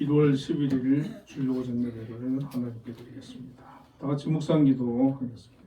1월 11일 주일 오전 예배를 하나님께 드리겠습니다. 다 같이 묵상기도 하겠습니다.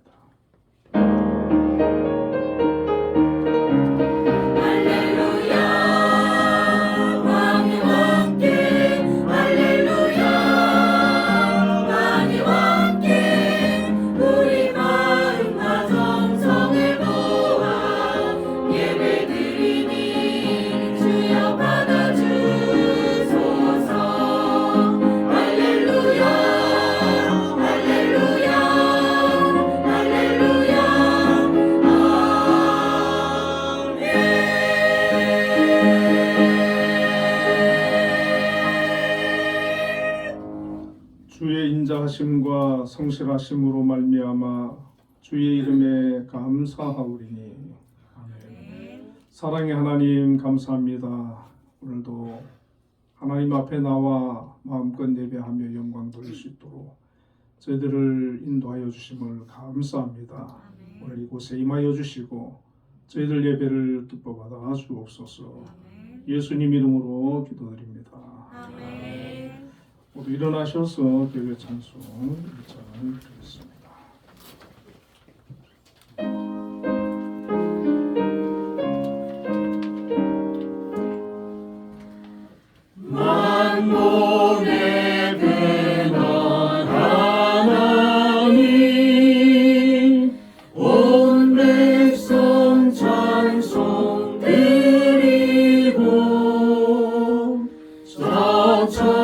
주의 인자하심과 성실하심으로 말미암아 주의 이름에 감사하오리니. 아멘. 사랑의 하나님 감사합니다. 오늘도 하나님 앞에 나와 마음껏 예배하며 영광 돌릴 수 있도록 저희들을 인도하여 주심을 감사합니다. 오늘 이곳에 임하여 주시고 저희들 예배를 기뻐 받아 주옵소서. 예수님 이름으로 기도드립니다. 아멘. 모두 일어나셔서 예배 찬송 1장을 드리겠습니다. 만복의 근원 하나님, 온 백성 찬송 드리고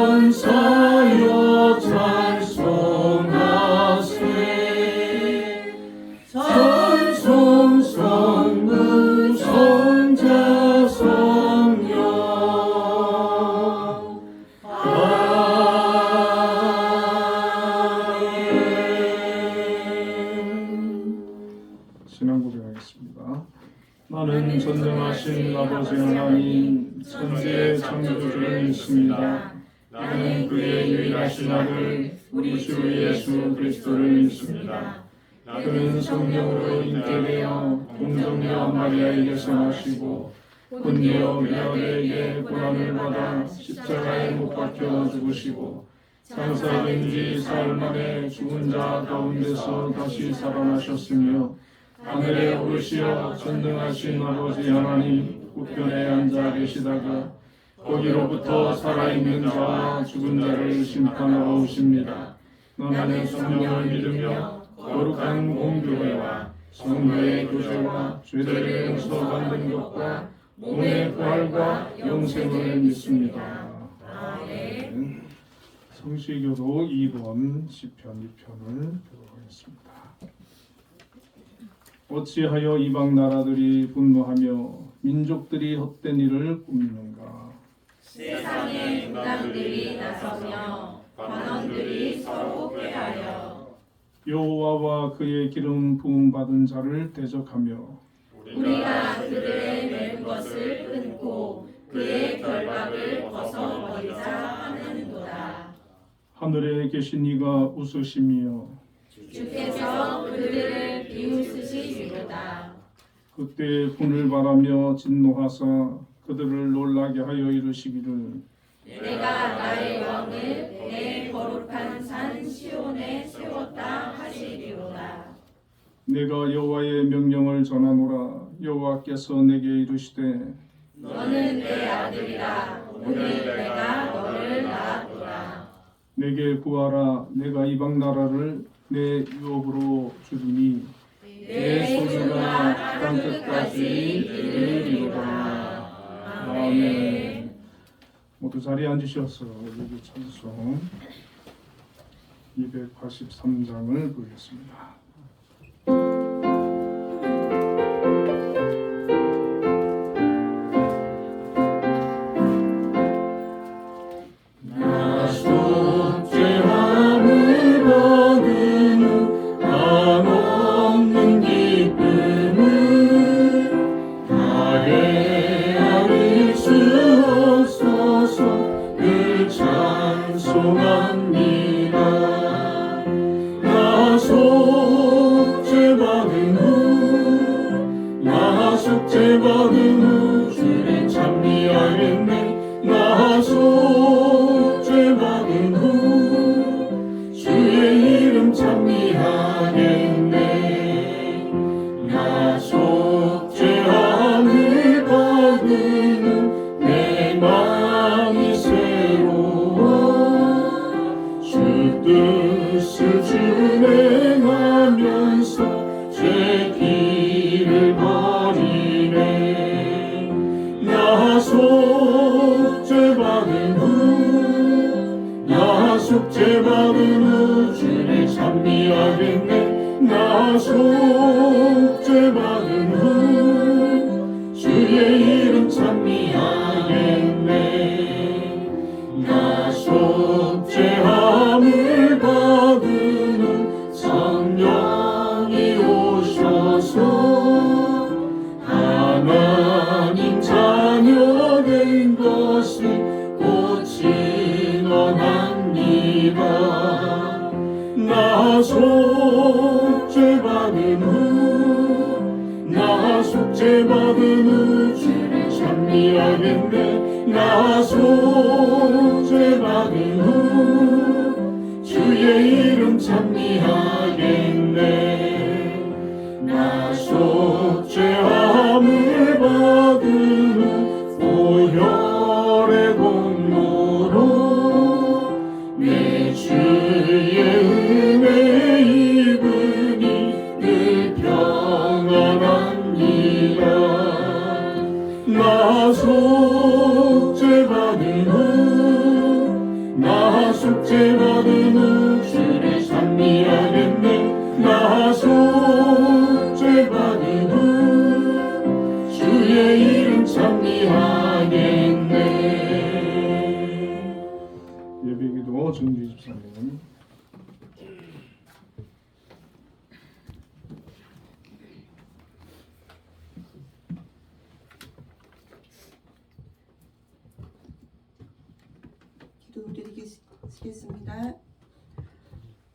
천사여 찬송하세. 찬송 성부 성자 성령 신앙 고백하겠습니다. 나는 전능하신 아버지 하나님 천지의 창조주를 믿습니다. 나는 그의 유일하신 아들 우리 주 예수 그리스도를 믿습니다. 그는 성령으로 잉태되어 동정녀 마리아에게서 나시고 본디오 빌라도에게 고난을 받아 십자가에 못 박혀 죽으시고 장사된 지 사흘 만에 죽은 자 가운데서 다시 살아나셨으며 하늘에 오르시어 전능하신 아버지 하나님 우편에 앉아 계시다가 거기로부터 살아있는 자와 죽은 자를 심판하러 오십니다. 나는 성령을 믿으며 거룩한 공교회와 성도의 교제와 죄를 용서받는 것과 몸의 부활과 영생을 믿습니다. 아멘. 성시교도 2번 시편 2편을 배우겠습니다. 어찌하여 이방 나라들이 분노하며 민족들이 헛된 일을 꾸미는가? 세상의 중당들이 나서며 관원들이 서로 꾀하여 여호와와 그의 기름 부음 받은 자를 대적하며 우리가 그들의 매는 것을 끊고 그의 결박을 벗어버리자 하는도다. 하늘에 계신 이가 웃으시며 주께서 그들을 비웃으시리로다. 그때 분을 바라며 진노하사 그들을 놀라게 하여 이르시기를 내가 나의 왕을 내 거룩한 산 시온에 세웠다 하시리로다. 내가 여호와의 명령을 전하노라. 여호와께서 내게 이르시되 너는 내 아들이라. 오늘 내가 너를 낳았노라. 내게 구하라. 내가 이방 나라를 내 유업으로 주리니 내 소유가 땅 끝까지 이르리로다. 아멘. 모두 자리에 앉으셔서 예배 찬송 283장을 부르겠습니다. 찬송합니다. 나 속죄받은 후 주를 찬미하겠네. 나 속죄받은 후 주의 이름 찬미하겠네. 나 속죄함을 받은 후 성령이 오셔서 하나님 자녀 된 것을 꽃이 원합니다. 나 속죄받은 후 주를 찬미하겠네. 나 속죄받은 후 주의 이름 찬미하겠네. 나 속죄함을 받은 후 보혈의 공로로 내 주의 은혜 입으니 늘 평안합니다. 나 속죄받은 후 주를 찬미하겠네. 나 속죄받은 후 주의 이름 찬미하겠네. 예배기도 정규 23님. 기도드리겠습니다.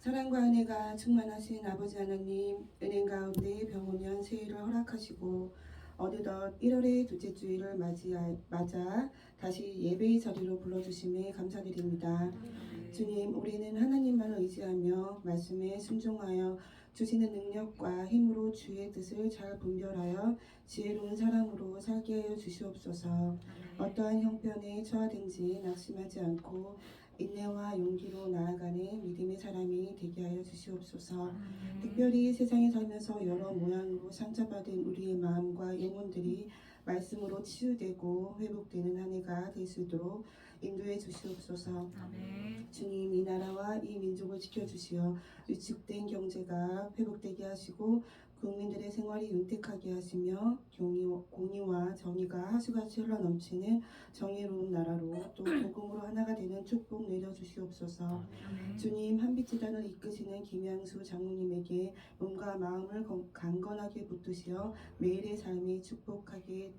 사랑과 은혜가 충만하신 아버지 하나님, 은행 가운데 병오년 새해를 허락하시고 어느덧 1월의 둘째 주일을 맞아 다시 예배의 자리로 불러주심에 감사드립니다. 주님, 우리는 하나님만을 의지하며 말씀에 순종하여 주시는 능력과 힘으로 주의 뜻을 잘 분별하여 지혜로운 사람으로 살게 하여 주시옵소서. 어떠한 형편에 처하든지 낙심하지 않고 인내와 용기로 나아가는 믿음의 사람이 되게 하여 주시옵소서. 특별히 세상에 살면서 여러 모양으로 상처받은 우리의 마음과 영혼들이 말씀으로 치유되고 회복되는 한 해가 될 수 있도록 인도해 주시옵소서. 주님, 이 나라와 이 민족을 지켜주시어 위축된 경제가 회복되게 하시고 국민들의 생활이 윤택하게 하시며 공의와 정의가 하수같이 흘러넘치는 정의로운 나라로 또 복음으로 하나가 되는 축복 내려주시옵소서. 주님, 한빛재단을 이끄시는 김양수 장로님에게 몸과 마음을 강건하게 붙드시어 매일의 삶이 축복되게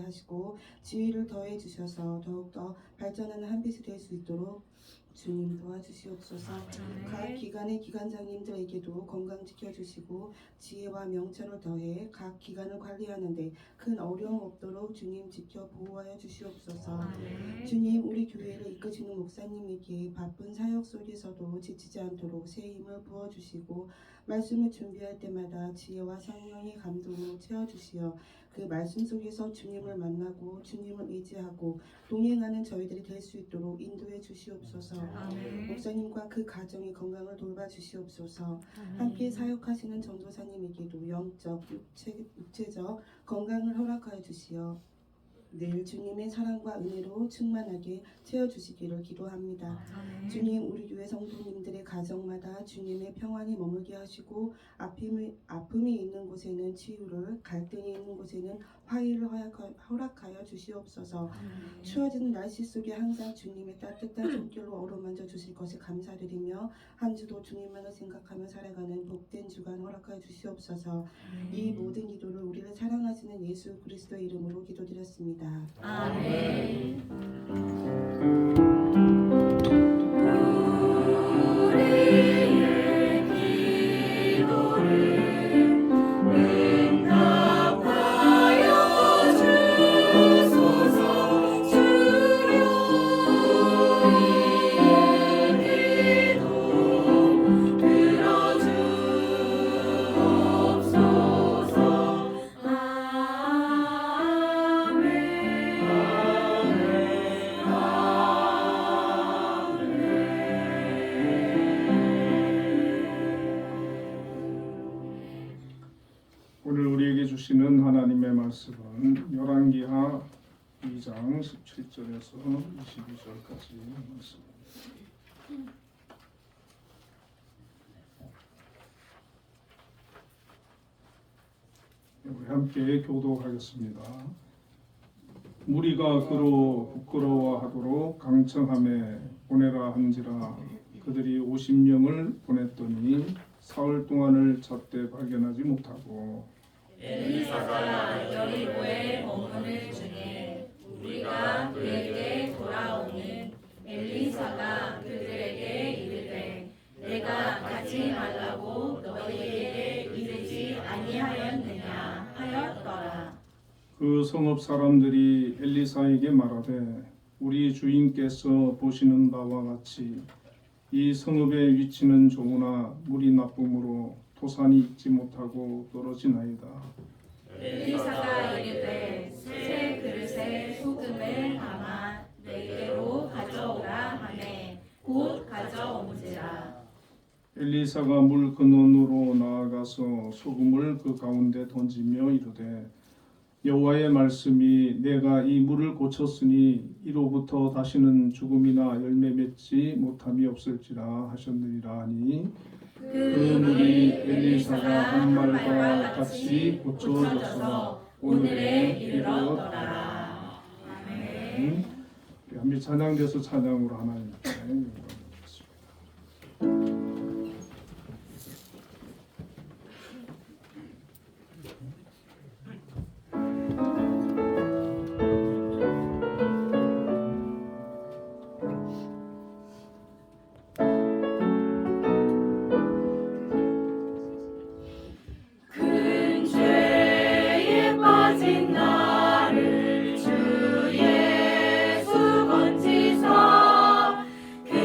하시고 지혜를 더해 주셔서 더욱더 발전하는 한빛이 될 수 있도록 주님 도와주시옵소서. 각 기관의 기관장님들에게도 건강 지켜주시고 지혜와 명철을 더해 각 기관을 관리하는 데 큰 어려움 없도록 주님 지켜 보호하여 주시옵소서. 주님, 우리 교회를 이끄시는 목사님에게 바쁜 사역 속에서도 지치지 않도록 새 힘을 부어주시고 말씀을 준비할 때마다 지혜와 성령의 감동으로 채워주시어 그 말씀 속에서 주님을 만나고 주님을 의지하고 동행하는 저희들이 될 수 있도록 인도해 주시옵소서. 목사님과 그 가정의 건강을 돌봐 주시옵소서. 함께 사역하시는 전도사님에게도 영적, 육체적 건강을 허락하여 주시어 늘 주님의 사랑과 은혜로 충만하게 채워주시기를 기도합니다. 주님, 우리 교회 성도님들의 가정마다 주님의 평안이 머물게 하시고 아픔이 있는 곳에는 치유를, 갈등이 있는 곳에는 화해를 허락하여 주시옵소서. 추워지는 날씨 속에 항상 주님의 따뜻한 손길로 어루만져 주실 것에 감사드리며 한 주도 주님만을 생각하며 살아가는 복된 주간 허락하여 주시옵소서. 이 모든 기도를 우리를 사랑하시는 예수 그리스도의 이름으로 기도드렸습니다. 아멘. 오늘 우리에게 주시는 하나님의 말씀은 열왕기하 2장 17절에서 22절까지 말씀. 우리 함께 교독하겠습니다. 무리가 그로 부끄러워하도록 강청함에 보내라 한지라. 그들이 50명을 보냈더니 사흘 동안을 잣대 발견하지 못하고 엘리사가 여리고에 머무는 중에 우리가 그에게 돌아오니 엘리사가 그들에게 이르되 내가 가지 말라고 너희에게 이르지 아니하였느냐 하였더라. 그 성읍 사람들이 엘리사에게 말하되 우리 주인께서 보시는 바와 같이 이 성읍의 위치는 좋으나 물이 나쁨으로 토산이 익지 못하고 떨어지나이다. 엘리사가 이르되 새 그릇에 소금을 담아 내게로 가져오라 하매 곧 가져온지라. 엘리사가 물 근원으로 나아가서 소금을 그 가운데 던지며 이르되 여호와의 말씀이 내가 이 물을 고쳤으니 이로부터 다시는 죽음이나 열매 맺지 못함이 없을지라 하셨느니라 하니 그 물이 엘리사가 한 말과 같이 고쳐져서 오늘에 이르렀더라. 아멘. 우리 찬양돼서 찬양으로 하나님께 영광드리겠습니다. 큰 죄에 빠진 나를 주 예수 건지사 그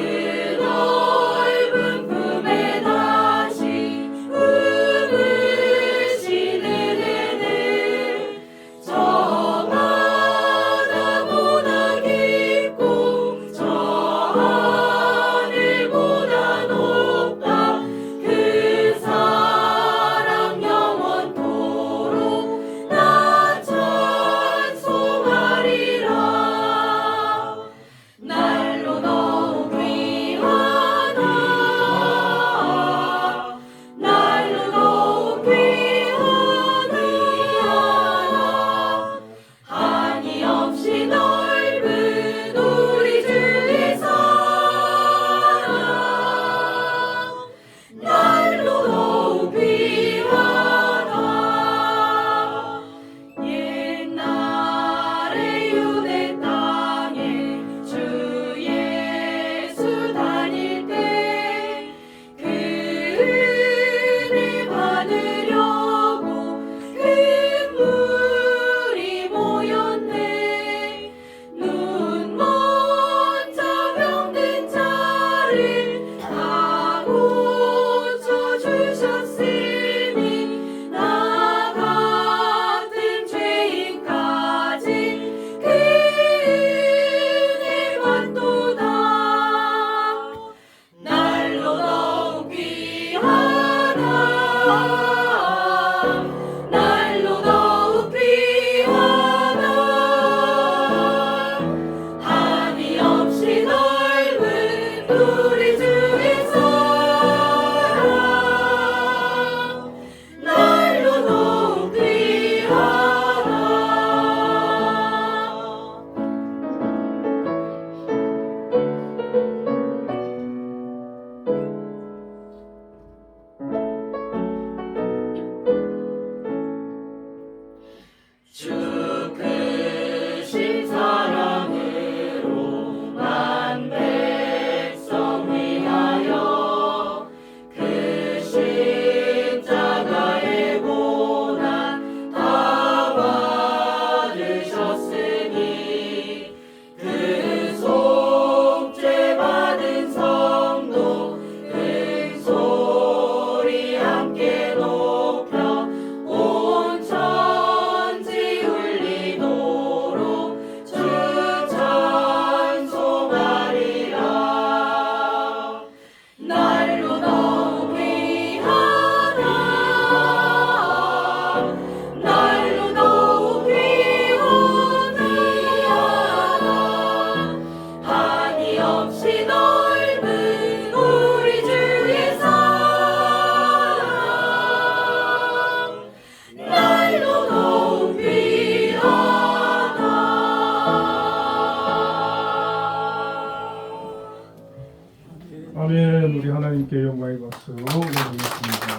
하나님께 영광의 박수 올려드리겠습니다.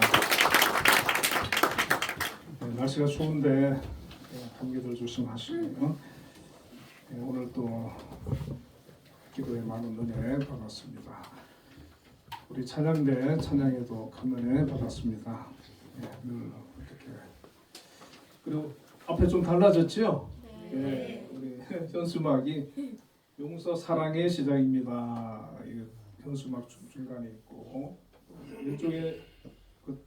네, 날씨가 추운데 감기들 조심하시고요. 네, 오늘 또 기도에 많은 은혜 받았습니다. 우리 찬양대 찬양에도 큰 은혜 받았습니다. 네, 늘 이렇게 그리고 앞에 좀 달라졌죠? 네, 우리 현수막이 용서 사랑의 시작입니다. 이 현수막 중간에 있고 왼쪽에 그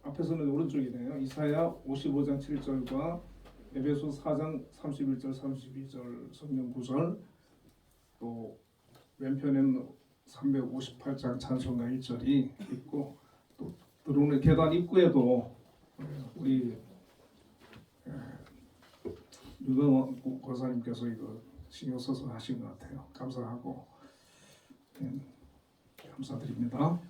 앞에서는 오른쪽이네요. 이사야 55장 7절과 에베소 4장 31절 32절 성경 구절 또 왼편에는 358장 찬송가 1절이 있고 또 들어오는 계단 입구에도 우리 유병원 권사님께서 이거 신경 써서 하신 것 같아요. 감사하고 감사드립니다.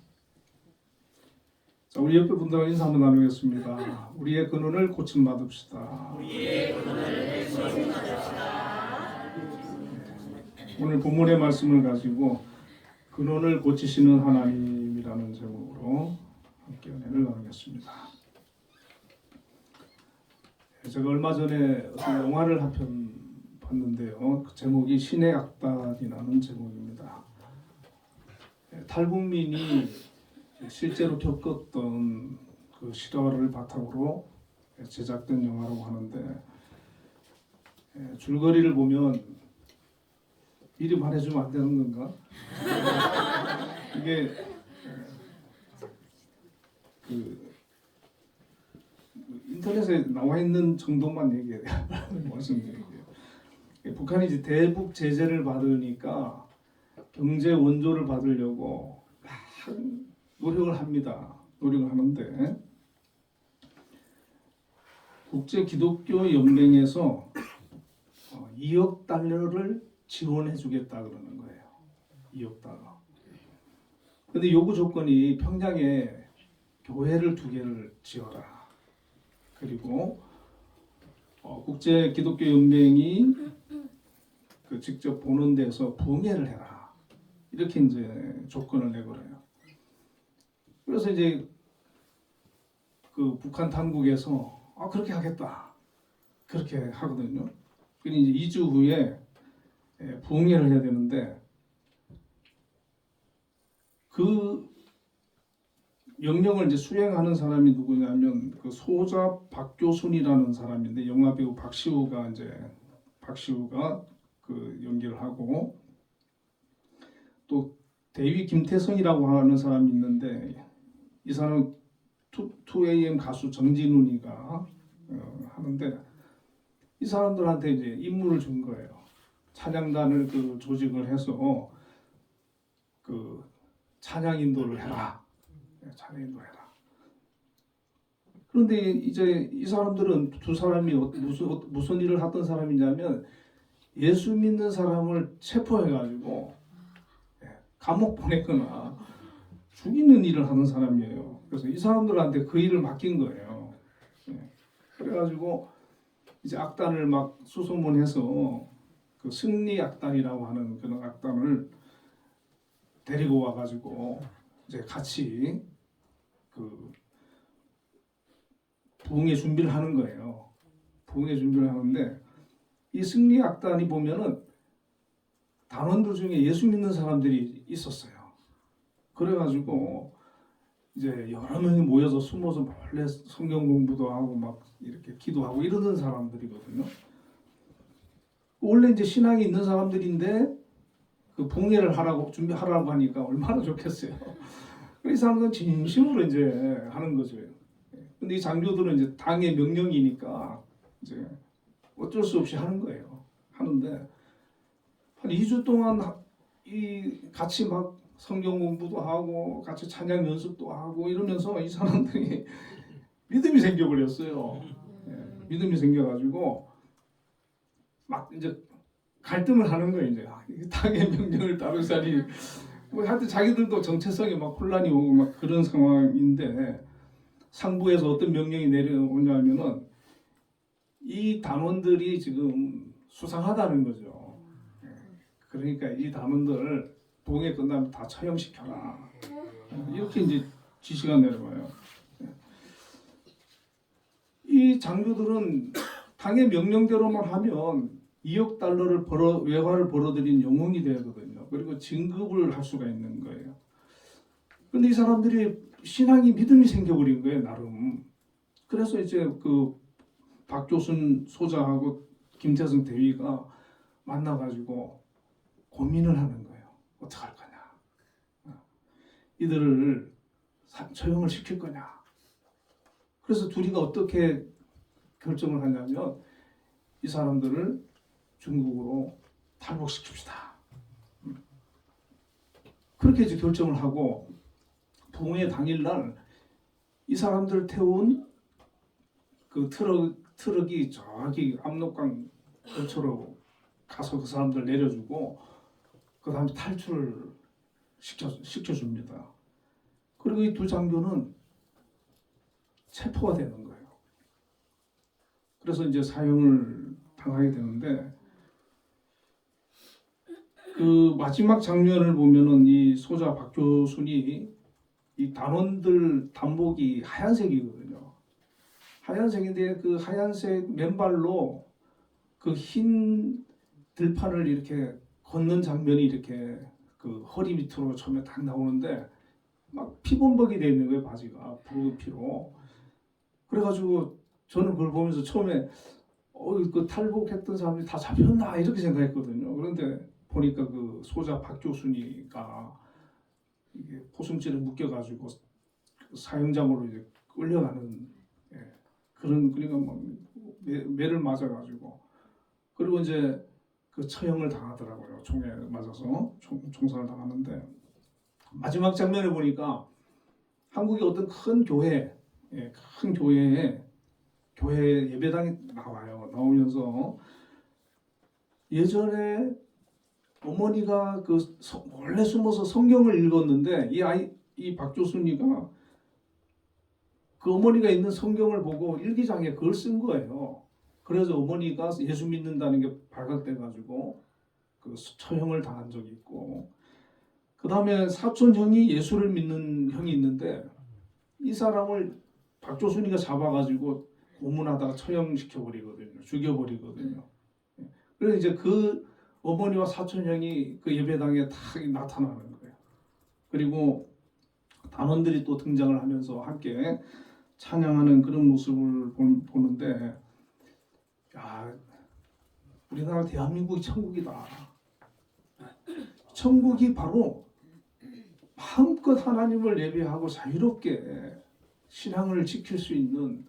자, 우리 옆에 분들과 인사 한번 나누겠습니다. 우리의 근원을 고침받읍시다. 오늘 본문의 말씀을 가지고 근원을 고치시는 하나님이라는 제목으로 함께 은혜를 나누겠습니다. 제가 얼마 전에 어떤 영화를 한 편 봤는데요. 그 제목이 신의 악단이라는 제목입니다. 탈북민이 실제로 겪었던 그 실화를 바탕으로 제작된 영화라고 하는데 줄거리를 보면 미리 말해주면 안 되는 건가? 이게 그 인터넷에 나와 있는 정도만 얘기해요. 말씀드릴게요. 북한이 이제 대북 제재를 받으니까 경제 원조를 받으려고 막 노력을 합니다. 노력을 하는데 국제 기독교 연맹에서 2억 달러를 지원해 주겠다 그러는 거예요. 2억 달러. 근데 요구 조건이 평양에 교회를 2개를 지어라. 그리고 국제 기독교 연맹이 그 직접 보는 데서 부흥회를 해라. 이렇게 이제 조건을 내걸어요. 그래서 이제 그 북한 당국에서 그렇게 하겠다. 그렇게 하거든요. 그리고 이제 2주 후에 부흥회를 해야 되는데 그 명령을 이제 수행하는 사람이 누구냐면 그 소자 박교순이라는 사람인데 영화 배우 박시우가 그 연기를 하고 또 대위 김태성이라고 하는 사람이 있는데 이 사람은 2AM 가수 정진훈이가 하는데 이 사람들한테 이제 임무를 준 거예요. 찬양단을 그 조직을 해서 그 찬양 인도를 해라. 찬양 인도해라. 그런데 이제 이 사람들은 두 사람이 무슨 일을 하던 사람이냐면 예수 믿는 사람을 체포해가지고 감옥 보내거나 죽이는 일을 하는 사람이에요. 그래서 이 사람들한테 그 일을 맡긴 거예요. 그래가지고 이제 악단을 막 수소문해서 그 승리 악단이라고 하는 그런 악단을 데리고 와가지고 이제 같이 그 부흥회 준비를 하는 거예요. 부흥회 준비를 하는데 이 승리 악단이 보면은 단원들 중에 예수 믿는 사람들이 있었어요. 그래가지고 이제 여러 명이 모여서 숨어서 몰래 성경 공부도 하고 막 이렇게 기도하고 이러는 사람들이거든요. 원래 이제 신앙이 있는 사람들인데 그 부흥회를 하라고 준비하라고 하니까 얼마나 좋겠어요. 이 사람들은 진심으로 이제 하는 거죠. 근데 이 장교들은 이제 당의 명령이니까 이제 어쩔 수 없이 하는 거예요. 하는데 한 2주 동안 같이 막 성경 공부도 하고 같이 찬양 연습도 하고 이러면서 이 사람들이 믿음이 생겨버렸어요. 믿음이 생겨가지고 막 이제 갈등을 하는 거예요. 이제 당의 명령을 따르자니 하여튼 자기들도 정체성에 막 혼란이 오고 막 그런 상황인데 상부에서 어떤 명령이 내려오냐면은 이 단원들이 지금 수상하다는 거죠. 그러니까 이 단원들을 부흥회 끝나면 다 처형시켜라. 이렇게 이제 지시가 내려와요. 이 장교들은 당의 명령대로만 하면 2억 달러를 외화를 벌어들인 영웅이 되거든요. 그리고 진급을 할 수가 있는 거예요. 근데 이 사람들이 신앙이 믿음이 생겨버린 거예요, 나름. 그래서 이제 그 박조순 소장하고 김태성 대위가 만나가지고 고민을 하는 거예요. 어떡할 거냐. 이들을 처형을 시킬 거냐. 그래서 둘이가 어떻게 결정을 하냐면 이 사람들을 중국으로 탈북시킵시다. 그렇게 이제 결정을 하고 부흥회 당일날 이 사람들 태운 그 트럭이 저기 압록강 근처로 가서 그 사람들 내려주고 그 다음에 탈출을 시켜줍니다. 그리고 이 두 장교는 체포가 되는 거예요. 그래서 이제 사형을 당하게 되는데 그 마지막 장면을 보면은 이 소자 박조순이 이 단원들 단복이 하얀색이거든요. 하얀색인데 그 하얀색 맨발로 그 흰 들판을 이렇게 걷는 장면이 이렇게 그 허리 밑으로 처음에 딱 나오는데 막 피범벅이 돼 있는 거예요. 바지가 붉은 피로. 그래가지고 저는 그걸 보면서 처음에 그 탈북했던 사람들이 다 잡혔나 이렇게 생각했거든요. 그런데 보니까 그 소자 박조순이가 이게 포승줄에 묶여가지고 사형장으로 이제 끌려가는 그런 그러니까 막 매를 맞아가지고 그리고 이제 그 처형을 당하더라고요. 총에 맞아서 총살을 당하는데 마지막 장면에 보니까 한국의 어떤 큰 교회, 큰 교회 예배당에 나와요. 나오면서 예전에 어머니가 그 원래 숨어서 성경을 읽었는데 이 박조순이가 그 어머니가 있는 성경을 보고 일기장에 그걸 쓴 거예요. 그래서 어머니가 예수 믿는다는 게 발각돼가지고 그 처형을 당한 적이 있고, 그 다음에 사촌 형이 예수를 믿는 형이 있는데 이 사람을 박조순이가 잡아가지고 고문하다가 처형시켜버리거든요. 죽여버리거든요. 그래서 이제 그 어머니와 사촌 형이 그 예배당에 딱 나타나는 거예요. 그리고 단원들이 또 등장을 하면서 함께 찬양하는 그런 모습을 보는데, 야, 우리나라 대한민국이 천국이다. 천국이 바로 마음껏 하나님을 예배하고 자유롭게 신앙을 지킬 수 있는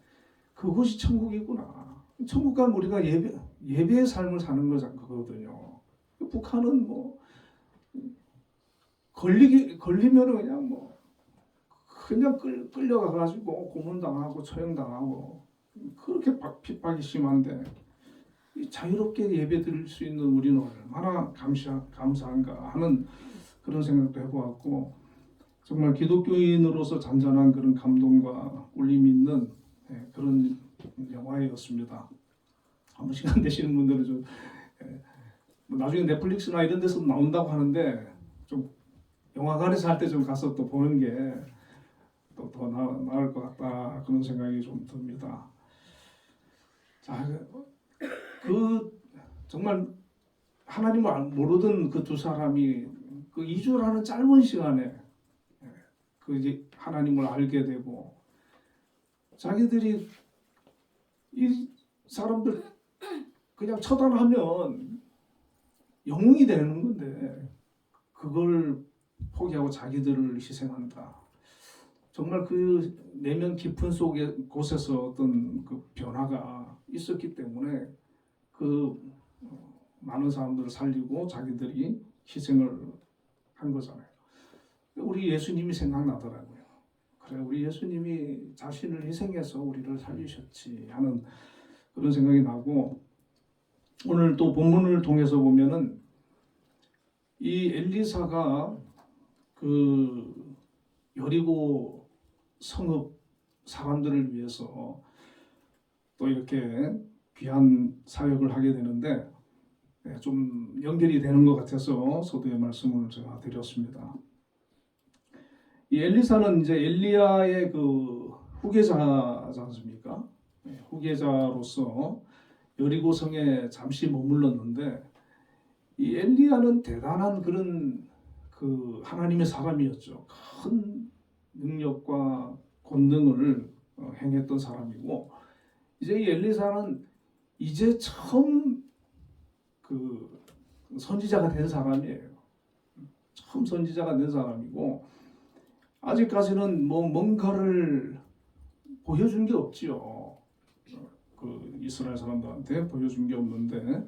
그곳이 천국이구나. 천국 가면 우리가 예배의 삶을 사는 거거든요. 북한은 뭐 걸리면은 그냥 끌려가 가지고 고문당하고 처형당하고 그렇게 핍박이 심한데 자유롭게 예배 드릴 수 있는 우리는 얼마나 감사한가 하는 그런 생각도 해보았고, 정말 기독교인으로서 잔잔한 그런 감동과 울림이 있는 그런 영화였습니다. 한번 시간 되시는 분들은 좀 나중에 넷플릭스나 이런 데서 나온다고 하는데 좀 영화관에서 할 때 좀 가서 또 보는 게 또 더 나을 것 같다 그런 생각이 좀 듭니다. 자, 그 정말 하나님을 모르던 그 두 사람이 그 2주라는 짧은 시간에 그 이제 하나님을 알게 되고, 자기들이 이 사람들 그냥 처단하면 영웅이 되는 건데 그걸 포기하고 자기들을 희생한다. 정말 그 내면 깊은 곳에서 어떤 그 변화가 있었기 때문에 그 많은 사람들을 살리고 자기들이 희생을 한 거잖아요. 우리 예수님이 생각나더라고요. 그래, 우리 예수님이 자신을 희생해서 우리를 살리셨지 하는 그런 생각이 나고, 오늘 또 본문을 통해서 보면은 이 엘리사가 그 여리고 성읍 사람들을 위해서 또 이렇게 귀한 사역을 하게 되는데 좀 연결이 되는 것 같아서 서두에 말씀을 제가 드렸습니다. 이 엘리사는 이제 엘리야의 그 후계자지 않습니까? 후계자로서 여리고성에 잠시 머물렀는데 이 엘리야는 대단한 그런 그 하나님의 사람이었죠. 큰 능력과 권능을 행했던 사람이고 이제 이 엘리사는 이제 처음 그 선지자가 된 사람이에요. 처음 선지자가 된 사람이고 아직까지는 뭐 뭔가를 보여준 게 없지요. 그 이스라엘 사람들한테 보여준 게 없는데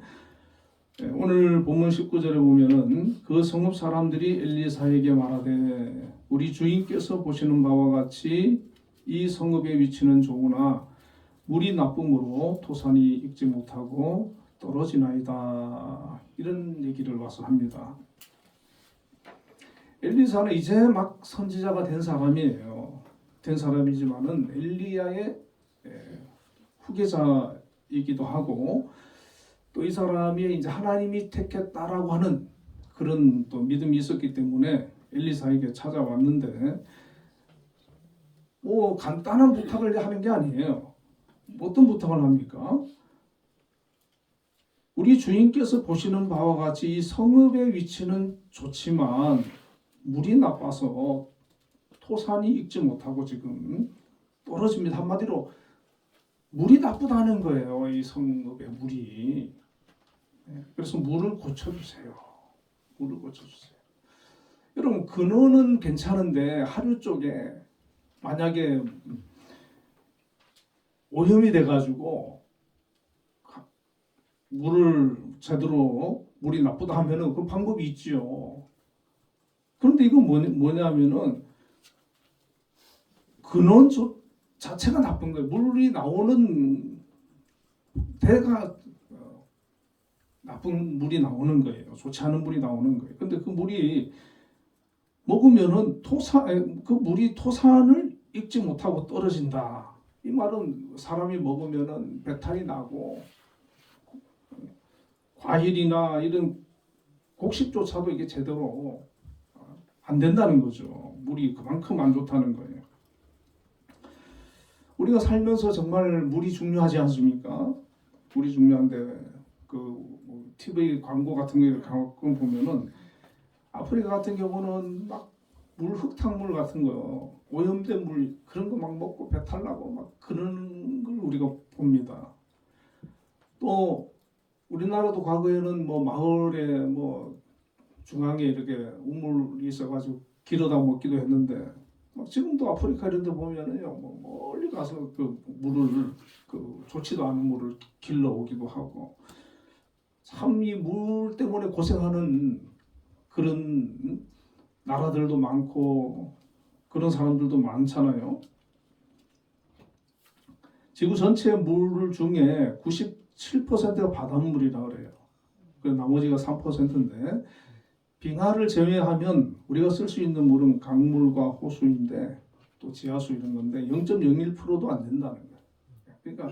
오늘 본문 19절에 보면은 그 성읍 사람들이 엘리사에게 말하되 우리 주인께서 보시는 바와 같이 이 성읍의 위치는 좋으나 물이 나쁨으로 토산이 익지 못하고 떨어지나이다. 이런 얘기를 와서 합니다. 엘리사는 이제 막 선지자가 된 사람이에요. 된 사람이지만은 엘리야의 후계자이기도 하고 또 이 사람이 이제 하나님이 택했다라고 하는 그런 또 믿음이 있었기 때문에 엘리사에게 찾아왔는데 뭐 간단한 부탁을 하는 게 아니에요. 어떤 부탁을 합니까? 우리 주인께서 보시는 바와 같이 이 성읍의 위치는 좋지만 물이 나빠서 토산이 익지 못하고 지금 떨어집니다. 한마디로 물이 나쁘다는 거예요. 이 성읍의 물이. 그래서 물을 고쳐주세요. 물을 고쳐주세요. 여러분 근원은 괜찮은데 하류 쪽에 만약에 오염이 돼가지고 물을 제대로 물이 나쁘다 하면은 그 방법이 있지요. 그런데 이건 뭐냐면은 근원 자체가 나쁜 거예요. 물이 나오는 데가 나쁜 물이 나오는 거예요. 좋지 않은 물이 나오는 거예요. 근데 그 물이 먹으면은 그 물이 토산을 익지 못하고 떨어진다. 이 말은 사람이 먹으면은 배탈이 나고 과일이나 이런 곡식조차도 이게 제대로 안 된다는 거죠. 물이 그만큼 안 좋다는 거예요. 우리가 살면서 정말 물이 중요하지 않습니까? 물이 중요한데 그 TV 광고 같은 거 이렇게 가끔 보면은 아프리카 같은 경우는 막 물 흙탕물 같은 거 오염된 물 그런 거 막 먹고 배탈 나고 막 그런 걸 우리가 봅니다. 또 우리나라도 과거에는 뭐 마을에 뭐 중앙에 이렇게 우물이 있어가지고 길어다 먹기도 했는데 막 지금도 아프리카 이런 데 보면은요 뭐 멀리 가서 그 물을 그 좋지도 않은 물을 길러 오기도 하고 참 이 물 때문에 고생하는 그런 나라들도 많고 그런 사람들도 많잖아요. 지구 전체 물 중에 97%가 바닷물이라 그래요. 그 나머지가 3%인데 빙하를 제외하면 우리가 쓸 수 있는 물은 강물과 호수인데 또 지하수 이런 건데 0.01%도 안 된다는 거예요. 그러니까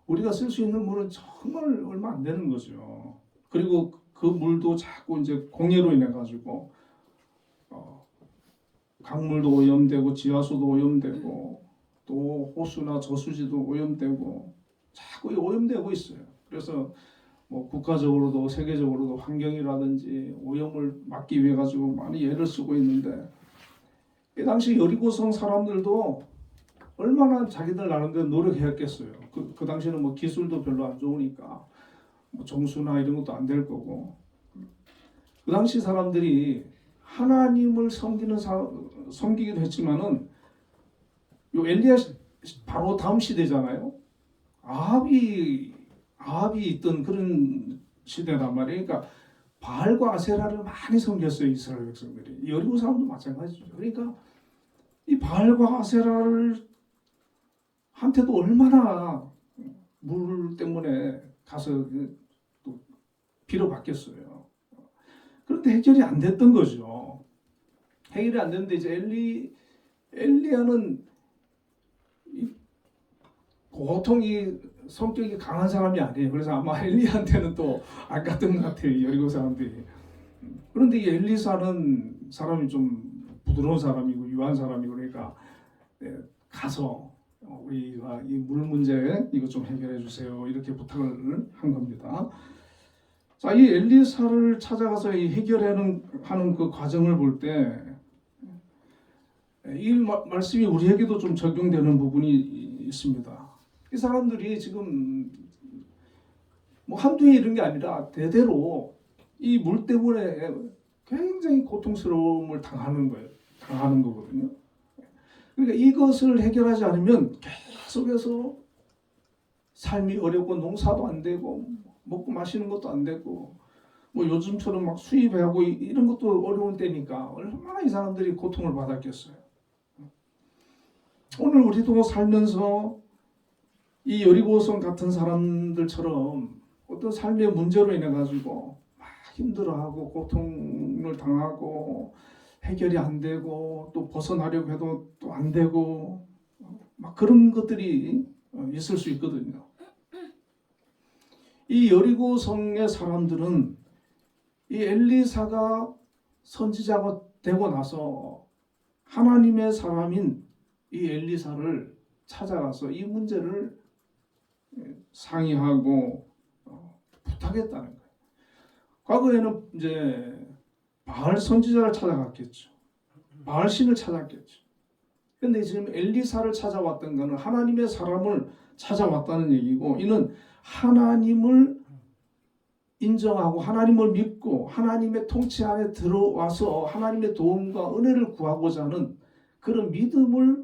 우리가 쓸 수 있는 물은 정말 얼마 안 되는 거죠. 그리고 그 물도 자꾸 이제 공해로 인해 가지고 강물도 오염되고 지하수도 오염되고 또 호수나 저수지도 오염되고 자꾸 오염되고 있어요. 그래서 뭐 국가적으로도 세계적으로도 환경이라든지 오염을 막기 위해 가지고 많이 애를 쓰고 있는데 이 당시 여리고성 사람들도 얼마나 자기들 나름대로 노력했겠어요. 그 당시에는 뭐 기술도 별로 안 좋으니까 뭐 정수나 이런 것도 안 될 거고 그 당시 사람들이 하나님을 섬기기도 했지만은 요 엘리야 바로 다음 시대잖아요. 아합이 있던 그런 시대란 말이에요. 그러니까 바알과 아세라를 많이 섬겼어요. 이스라엘 백성들이. 여리고 사람도 마찬가지죠. 그러니까 이 바알과 아세라를 한테도 얼마나 물 때문에 가서 또 빌어봤겠어요. 그런데 해결이 안 됐던 거죠. 해결이 안 됐는데 이제 엘리야는 보통 이 성격이 강한 사람이 아니에요. 그래서 아마 엘리야한테는 또 안 갔던 것 같아요. 여리고 사람들이. 그런데 이 엘리사는 사람이 좀 부드러운 사람이고 유한 사람이고 그러니까 가서 우리가 이 물 문제 이거 좀 해결해 주세요 이렇게 부탁을 한 겁니다. 자, 이 엘리사를 찾아가서 이 해결하는 그 과정을 볼 때 이 말씀이 우리에게도 좀 적용되는 부분이 있습니다. 이 사람들이 지금 뭐 한두 해 이런 게 아니라 대대로 이 물 때문에 굉장히 고통스러움을 당하는 거거든요. 그러니까 이것을 해결하지 않으면 계속해서 삶이 어렵고 농사도 안 되고 먹고 마시는 것도 안 되고 뭐 요즘처럼 막 수입하고 이런 것도 어려운 때니까 얼마나 이 사람들이 고통을 받았겠어요. 오늘 우리도 살면서 이 여리고성 같은 사람들처럼 어떤 삶의 문제로 인해 가지고 막 힘들어하고 고통을 당하고 해결이 안 되고 또 벗어나려고 해도 또 안 되고 막 그런 것들이 있을 수 있거든요. 이 여리고성의 사람들은 이 엘리사가 선지자가 되고 나서 하나님의 사람인 이 엘리사를 찾아가서 이 문제를 상의하고 부탁했다는 거예요. 과거에는 이제 바알 선지자를 찾아갔겠죠. 바알 신을 찾았겠죠. 근데 지금 엘리사를 찾아왔던 것은 하나님의 사람을 찾아왔다는 얘기고, 이는 하나님을 인정하고 하나님을 믿고 하나님의 통치 안에 들어와서 하나님의 도움과 은혜를 구하고자 하는 그런 믿음을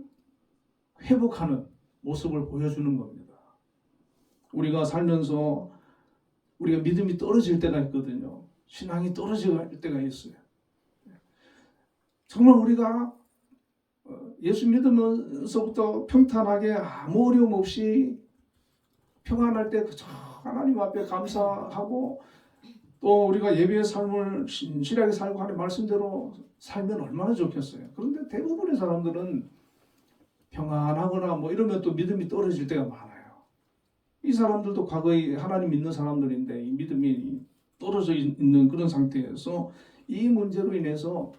회복하는 모습을 보여주는 겁니다. 우리가 살면서 우리가 믿음이 떨어질 때가 있거든요. 신앙이 떨어질 때가 있어요. 정말 우리가 예수 믿으면서부터 평탄하게 아무 어려움 없이 평안할 때 그저 하나님 앞에 감사하고 또 우리가 예배의 삶을 신실하게 살고 하는 말씀대로 살면 얼마나 좋겠어요. 그런데 대부분의 사람들은 평안하거나 뭐 이러면 또 믿음이 떨어질 때가 많아요. 이 사람들도 과거에 하나님 믿는 사람들인데 이 믿음이 떨어져 있는 그런 상태에서 이 문제로 인해서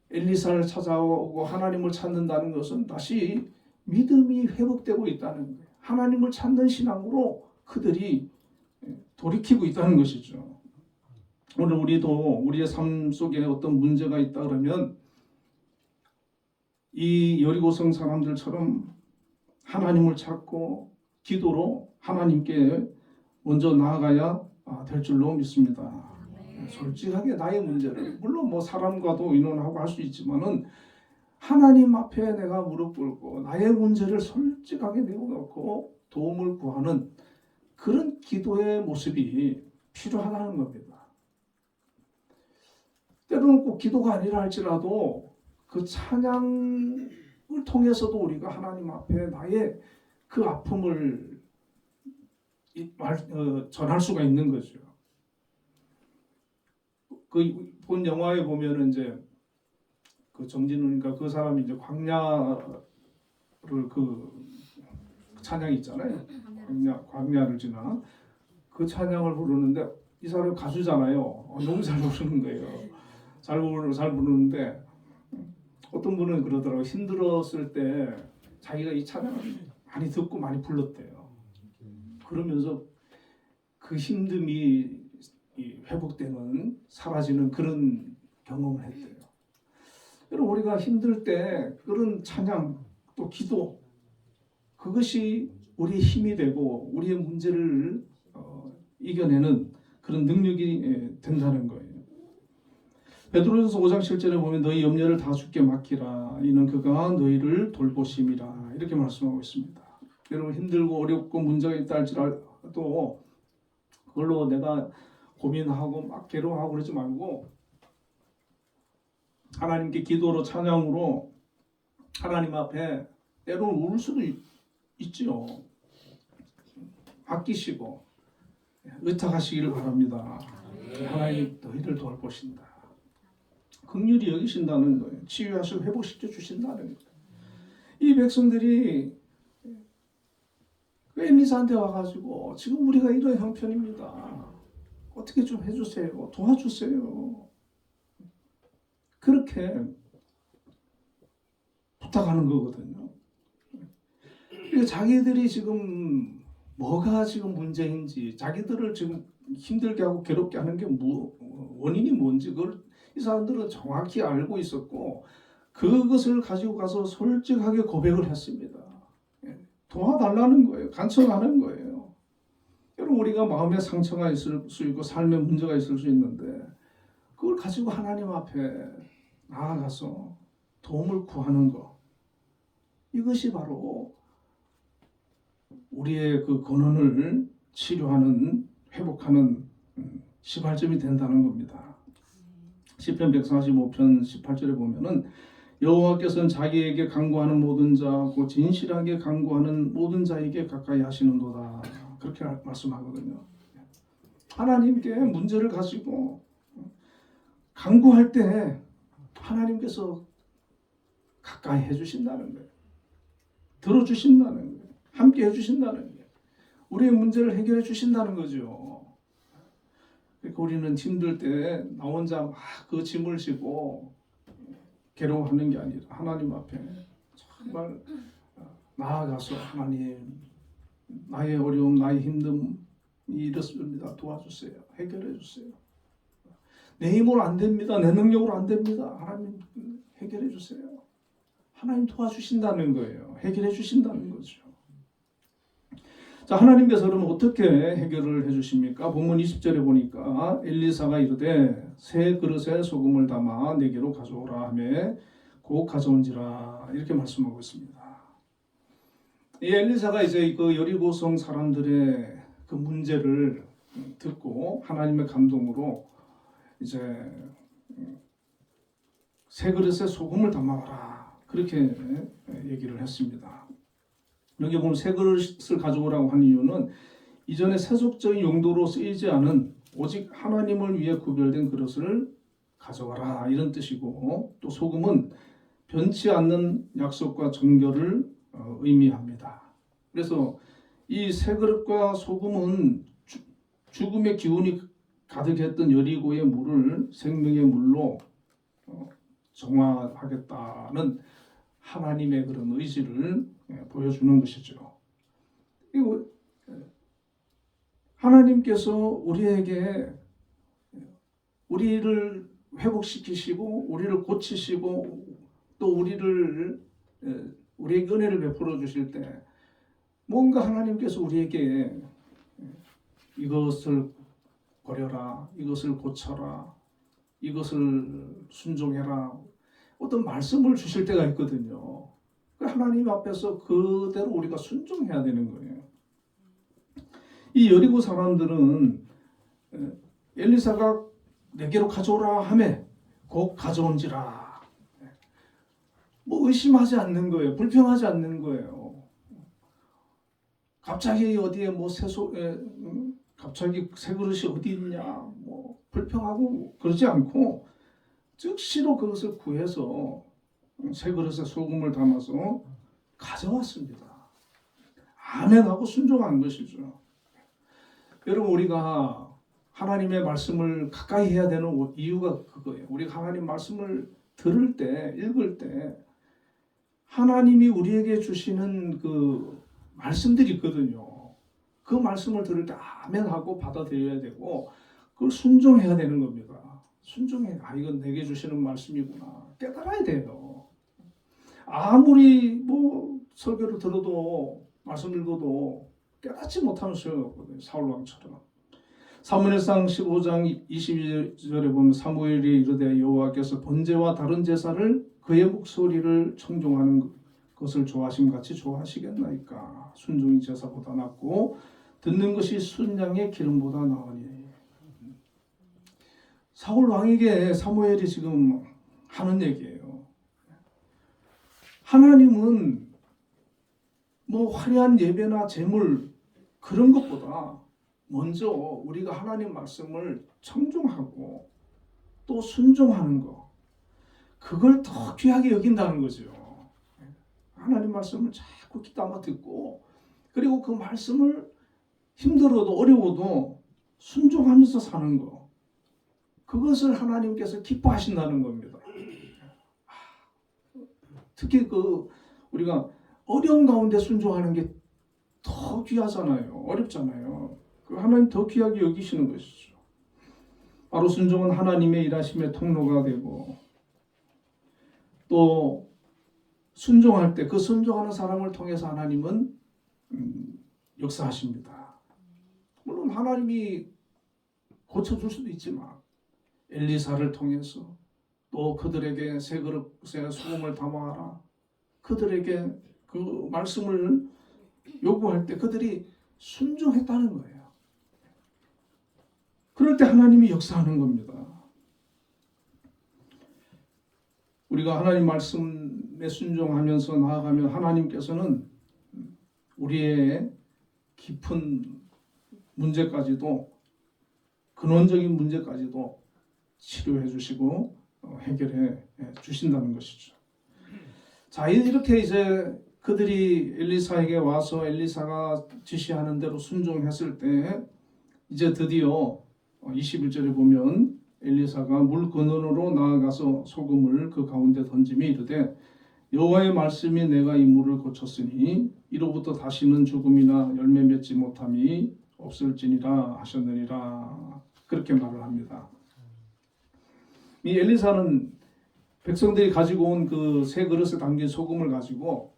엘리사를 찾아오고 하나님을 찾는다는 것은 다시 믿음이 회복되고 있다는 거예요. 하나님을 찾는 신앙으로 그들이 돌이키고 있다는 것이죠. 오늘 우리도 우리의 삶 속에 어떤 문제가 있다 그러면 이 여리고성 사람들처럼 하나님을 찾고 기도로 하나님께 먼저 나아가야 될 줄로 믿습니다. 솔직하게 나의 문제를, 물론 뭐 사람과도 의논하고 할 수 있지만은 하나님 앞에 내가 무릎 꿇고 나의 문제를 솔직하게 내어놓고 도움을 구하는 그런 기도의 모습이 필요하다는 겁니다. 때로는 꼭 기도가 아니라 할지라도 그 찬양을 통해서도 우리가 하나님 앞에 나의 그 아픔을 전할 수가 있는 거죠. 그 본 영화에 보면은 이제 그 정진우니까 그 사람이 이제 광야를 그 찬양 있잖아요. 광야를 지나 그 찬양을 부르는데 이 사람이 가수잖아요. 너무 잘 부르는 거예요. 잘 부르는데 어떤 분은 그러더라고요. 힘들었을 때 자기가 이 찬양을 많이 듣고 많이 불렀대요. 그러면서 그 힘듦이 회복되는, 사라지는 그런 경험을 했대요. 여러분, 우리가 힘들 때 그런 찬양 또 기도, 그것이 우리의 힘이 되고 우리의 문제를 이겨내는 그런 능력이 된다는 거예요. 베드로전서 5장 7절에 보면 너희 염려를 다 주께 맡기라 이는 그가 너희를 돌보심이라 이렇게 말씀하고 있습니다. 여러분, 힘들고 어렵고 문제가 있다 할지라도 그걸로 내가 고민하고 막 괴로워하고 그러지 말고 하나님께 기도로 찬양으로 하나님 앞에 때로는 울 수도 있지요. 아끼시고 의탁하시기를 바랍니다. 하나님 너희를 돌보신다. 긍휼히 여기신다는 거예요. 치유하시고 회복시켜 주신다는 거예요. 이 백성들이 엘리사한테 와가지고 지금 우리가 이런 형편입니다. 어떻게 좀 해주세요. 도와주세요. 그렇게 부탁하는 거거든요. 그러니까 자기들이 지금 뭐가 지금 문제인지, 자기들을 지금 힘들게 하고 괴롭게 하는 게 원인이 뭔지 그걸 이 사람들은 정확히 알고 있었고 그것을 가지고 가서 솔직하게 고백을 했습니다. 도와달라는 거예요. 간청하는 거예요. 여러분, 우리가 마음의 상처가 있을 수 있고 삶의 문제가 있을 수 있는데 그걸 가지고 하나님 앞에 나아가서 도움을 구하는 것, 이것이 바로 우리의 그 근원을 치료하는, 회복하는 시발점이 된다는 겁니다. 시편 145편 18절에 보면은 여호와께서는 자기에게 간구하는 모든 자, 곧 진실하게 간구하는 모든 자에게 가까이 하시는도다. 그렇게 말씀하거든요. 하나님께 문제를 가지고 간구할 때 하나님께서 가까이 해주신다는 거예요. 들어주신다는 거예요. 함께 해주신다는 거예요. 우리의 문제를 해결해 주신다는 거죠. 그러니까 우리는 힘들 때 나 혼자 막 그 짐을 지고 괴로워하는 게 아니라 하나님 앞에 정말 나아가서 하나님, 나의 어려움, 나의 힘듦이 이렇습니다. 도와주세요. 해결해 주세요. 내 힘으로 안 됩니다. 내 능력으로 안 됩니다. 하나님 해결해 주세요. 하나님 도와주신다는 거예요. 해결해 주신다는 거죠. 자, 하나님께서 그러면 어떻게 해결을 해주십니까? 본문 20절에 보니까 엘리사가 이르되 새 그릇에 소금을 담아 내게로 가져오라 하며 곧 가져온지라, 이렇게 말씀하고 있습니다. 이 엘리사가 이제 그 여리고성 사람들의 그 문제를 듣고 하나님의 감동으로 이제 새 그릇에 소금을 담아와라, 그렇게 얘기를 했습니다. 여기 보면 새 그릇을 가져오라고 한 이유는 이전에 세속적인 용도로 쓰이지 않은 오직 하나님을 위해 구별된 그릇을 가져와라, 이런 뜻이고, 또 소금은 변치 않는 약속과 정결을 의미합니다. 그래서 이 새 그릇과 소금은 죽음의 기운이 가득했던 여리고의 물을 생명의 물로 정화하겠다는 하나님의 그런 의지를 보여주는 것이죠. 그리고 하나님께서 우리에게 우리를 회복시키시고 우리를 고치시고 또 우리에게 은혜를 베풀어 주실 때 뭔가 하나님께서 우리에게 이것을 버려라, 이것을 고쳐라, 이것을 순종해라, 어떤 말씀을 주실 때가 있거든요. 하나님 앞에서 그대로 우리가 순종해야 되는 거예요. 이 여리고 사람들은 엘리사가 내게로 가져오라 하매 곧 가져온지라, 뭐 의심하지 않는 거예요. 불평하지 않는 거예요. 갑자기 어디에 뭐 갑자기 새 그릇이 어디 있냐, 뭐 불평하고 그러지 않고 즉시로 그것을 구해서 새 그릇에 소금을 담아서 가져왔습니다. 아멘하고 순종한 것이죠. 여러분, 우리가 하나님의 말씀을 가까이 해야 되는 이유가 그거예요. 우리가 하나님 말씀을 들을 때, 읽을 때 하나님이 우리에게 주시는 그 말씀들이 있거든요. 그 말씀을 들을 때 아멘하고 받아들여야 되고 그걸 순종해야 되는 겁니다. 순종해. 이건 내게 주시는 말씀이구나. 깨달아야 돼요. 아무리 뭐 설교를 들어도 말씀 읽어도 깨닫지 못하는 소용없거든요. 사울 왕처럼. 사무엘상 15장 22절에 보면 사무엘이 이르되 여호와께서 번제와 다른 제사를 그의 목소리를 청종하는 것을 좋아하심 같이 좋아하시겠나이까. 순종이 제사보다 낫고 듣는 것이 순양의 기름보다 나으니. 사울 왕에게 사무엘이 지금 하는 얘기예요. 하나님은 뭐 화려한 예배나 제물 그런 것보다 먼저 우리가 하나님 말씀을 청종하고 또 순종하는 거, 그걸 더 귀하게 여긴다는 거죠. 하나님 말씀을 자꾸 귀담아 듣고 그리고 그 말씀을 힘들어도 어려워도 순종하면서 사는 거, 그것을 하나님께서 기뻐하신다는 겁니다. 특히 우리가 어려운 가운데 순종하는 게 더 귀하잖아요. 어렵잖아요. 하나님 더 귀하게 여기시는 것이죠. 바로 순종은 하나님의 일하심의 통로가 되고, 또 순종할 때 그 순종하는 사람을 통해서 하나님은 역사하십니다. 물론 하나님이 고쳐줄 수도 있지만 엘리사를 통해서 또 그들에게 세 그릇에 소금을 담아라, 그들에게 그 말씀을 요구할 때 그들이 순종했다는 거예요. 그럴 때 하나님이 역사하는 겁니다. 우리가 하나님 말씀에 순종하면서 나아가면 하나님께서는 우리의 깊은 문제까지도, 근원적인 문제까지도 치료해 주시고 해결해 주신다는 것이죠. 자, 이렇게 이제 그들이 엘리사에게 와서 엘리사가 지시하는 대로 순종했을 때 이제 드디어 21절에 보면 엘리사가 물 근원으로 나아가서 소금을 그 가운데 던짐이 이르되 여호와의 말씀이 내가 이 물을 고쳤으니 이로부터 다시는 죽음이나 열매 맺지 못함이 없을지니라 하셨느니라. 그렇게 말을 합니다. 이 엘리사는 백성들이 가지고 온 그 세 그릇에 담긴 소금을 가지고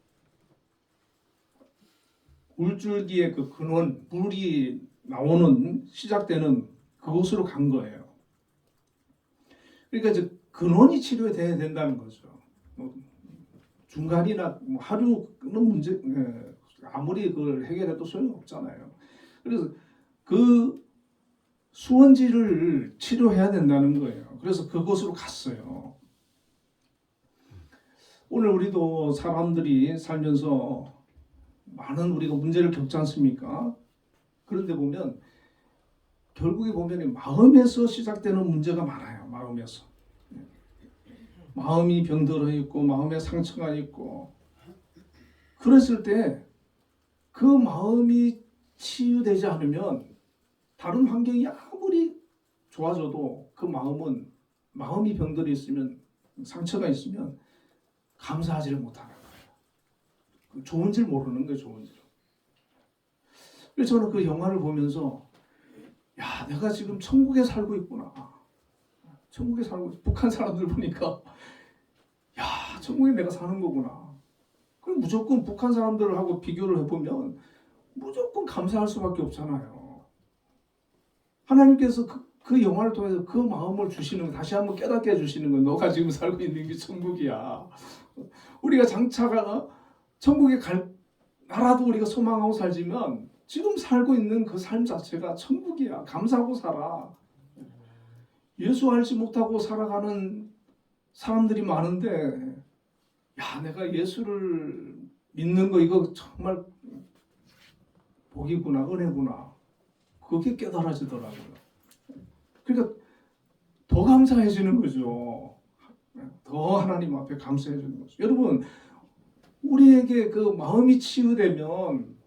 물줄기의 그 근원, 물이 나오는 시작되는 그곳으로 간 거예요. 그러니까 이제 근원이 치료돼야 된다는 거죠. 중간이나 하루 끄는 문제, 아무리 그걸 해결해도 소용없잖아요. 그래서 그 수원지를 치료해야 된다는 거예요. 그래서 그곳으로 갔어요. 오늘 우리도 사람들이 살면서 많은 우리가 문제를 겪지 않습니까? 그런데 보면 결국에 보면 마음에서 시작되는 문제가 많아요. 마음에서. 마음이 병들어 있고 마음에 상처가 있고, 그랬을 때 그 마음이 치유되지 않으면 다른 환경이 아무리 좋아져도 그 마음이 병들어 있으면, 상처가 있으면 감사하지를 못하는 거예요. 좋은 줄 모르는 거예요. 좋은 줄. 그래서 저는 그 영화를 보면서 야, 내가 지금 천국에 살고 있구나. 천국에 살고, 북한 사람들 보니까 야, 천국에 내가 사는 거구나. 그럼 무조건 북한 사람들하고 비교를 해보면 무조건 감사할 수밖에 없잖아요. 하나님께서 그 영화를 통해서 그 마음을 주시는 거, 다시 한번 깨닫게 해주시는 건 너가 지금 살고 있는 게 천국이야. 우리가 장차가 천국에 갈 나라도 우리가 소망하고 살지만 지금 살고 있는 그 삶 자체가 천국이야. 감사하고 살아. 예수 알지 못하고 살아가는 사람들이 많은데, 야, 내가 예수를 믿는 거 이거 정말 복이구나, 은혜구나. 그게 깨달아지더라고요. 그러니까 더 감사해지는 거죠. 더 하나님 앞에 감사해지는 거죠. 여러분, 우리에게 그 마음이 치유되면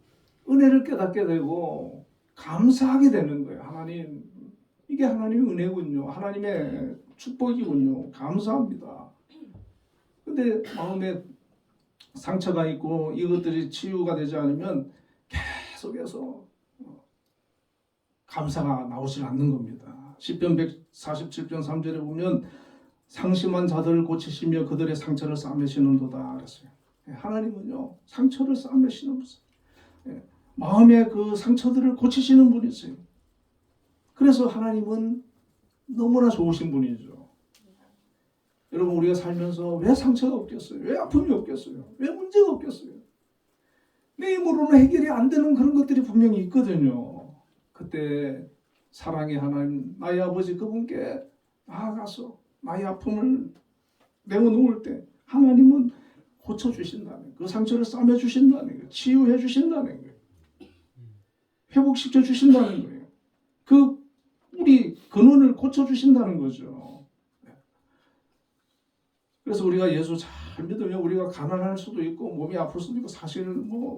은혜를 깨닫게 되고 감사하게 되는 거예요. 하나님, 이게 하나님의 은혜군요. 하나님의 축복이군요. 감사합니다. 근데 마음에 상처가 있고 이것들이 치유가 되지 않으면 계속해서 감사가 나오지 않는 겁니다. 시편 147편 3절에 보면 상심한 자들을 고치시며 그들의 상처를 싸매시는도다 그랬어요. 하나님은요, 상처를 싸매시는 분이세요. 마음의 그 상처들을 고치시는 분이세요. 그래서 하나님은 너무나 좋으신 분이죠. 여러분, 우리가 살면서 왜 상처가 없겠어요? 왜 아픔이 없겠어요? 왜 문제가 없겠어요? 내 힘으로는 해결이 안 되는 그런 것들이 분명히 있거든요. 그때 사랑의 하나님, 나의 아버지 그분께 나아가서 나의 아픔을 내어놓을 때 하나님은 고쳐주신다는 거예요. 그 상처를 싸매주신다는 거예요. 치유해 주신다는 거예요. 회복시켜 주신다는 거예요. 우리 근원을 고쳐주신다는 거죠. 그래서 우리가 예수 잘 믿으면 우리가 가난할 수도 있고 몸이 아플 수도 있고 사실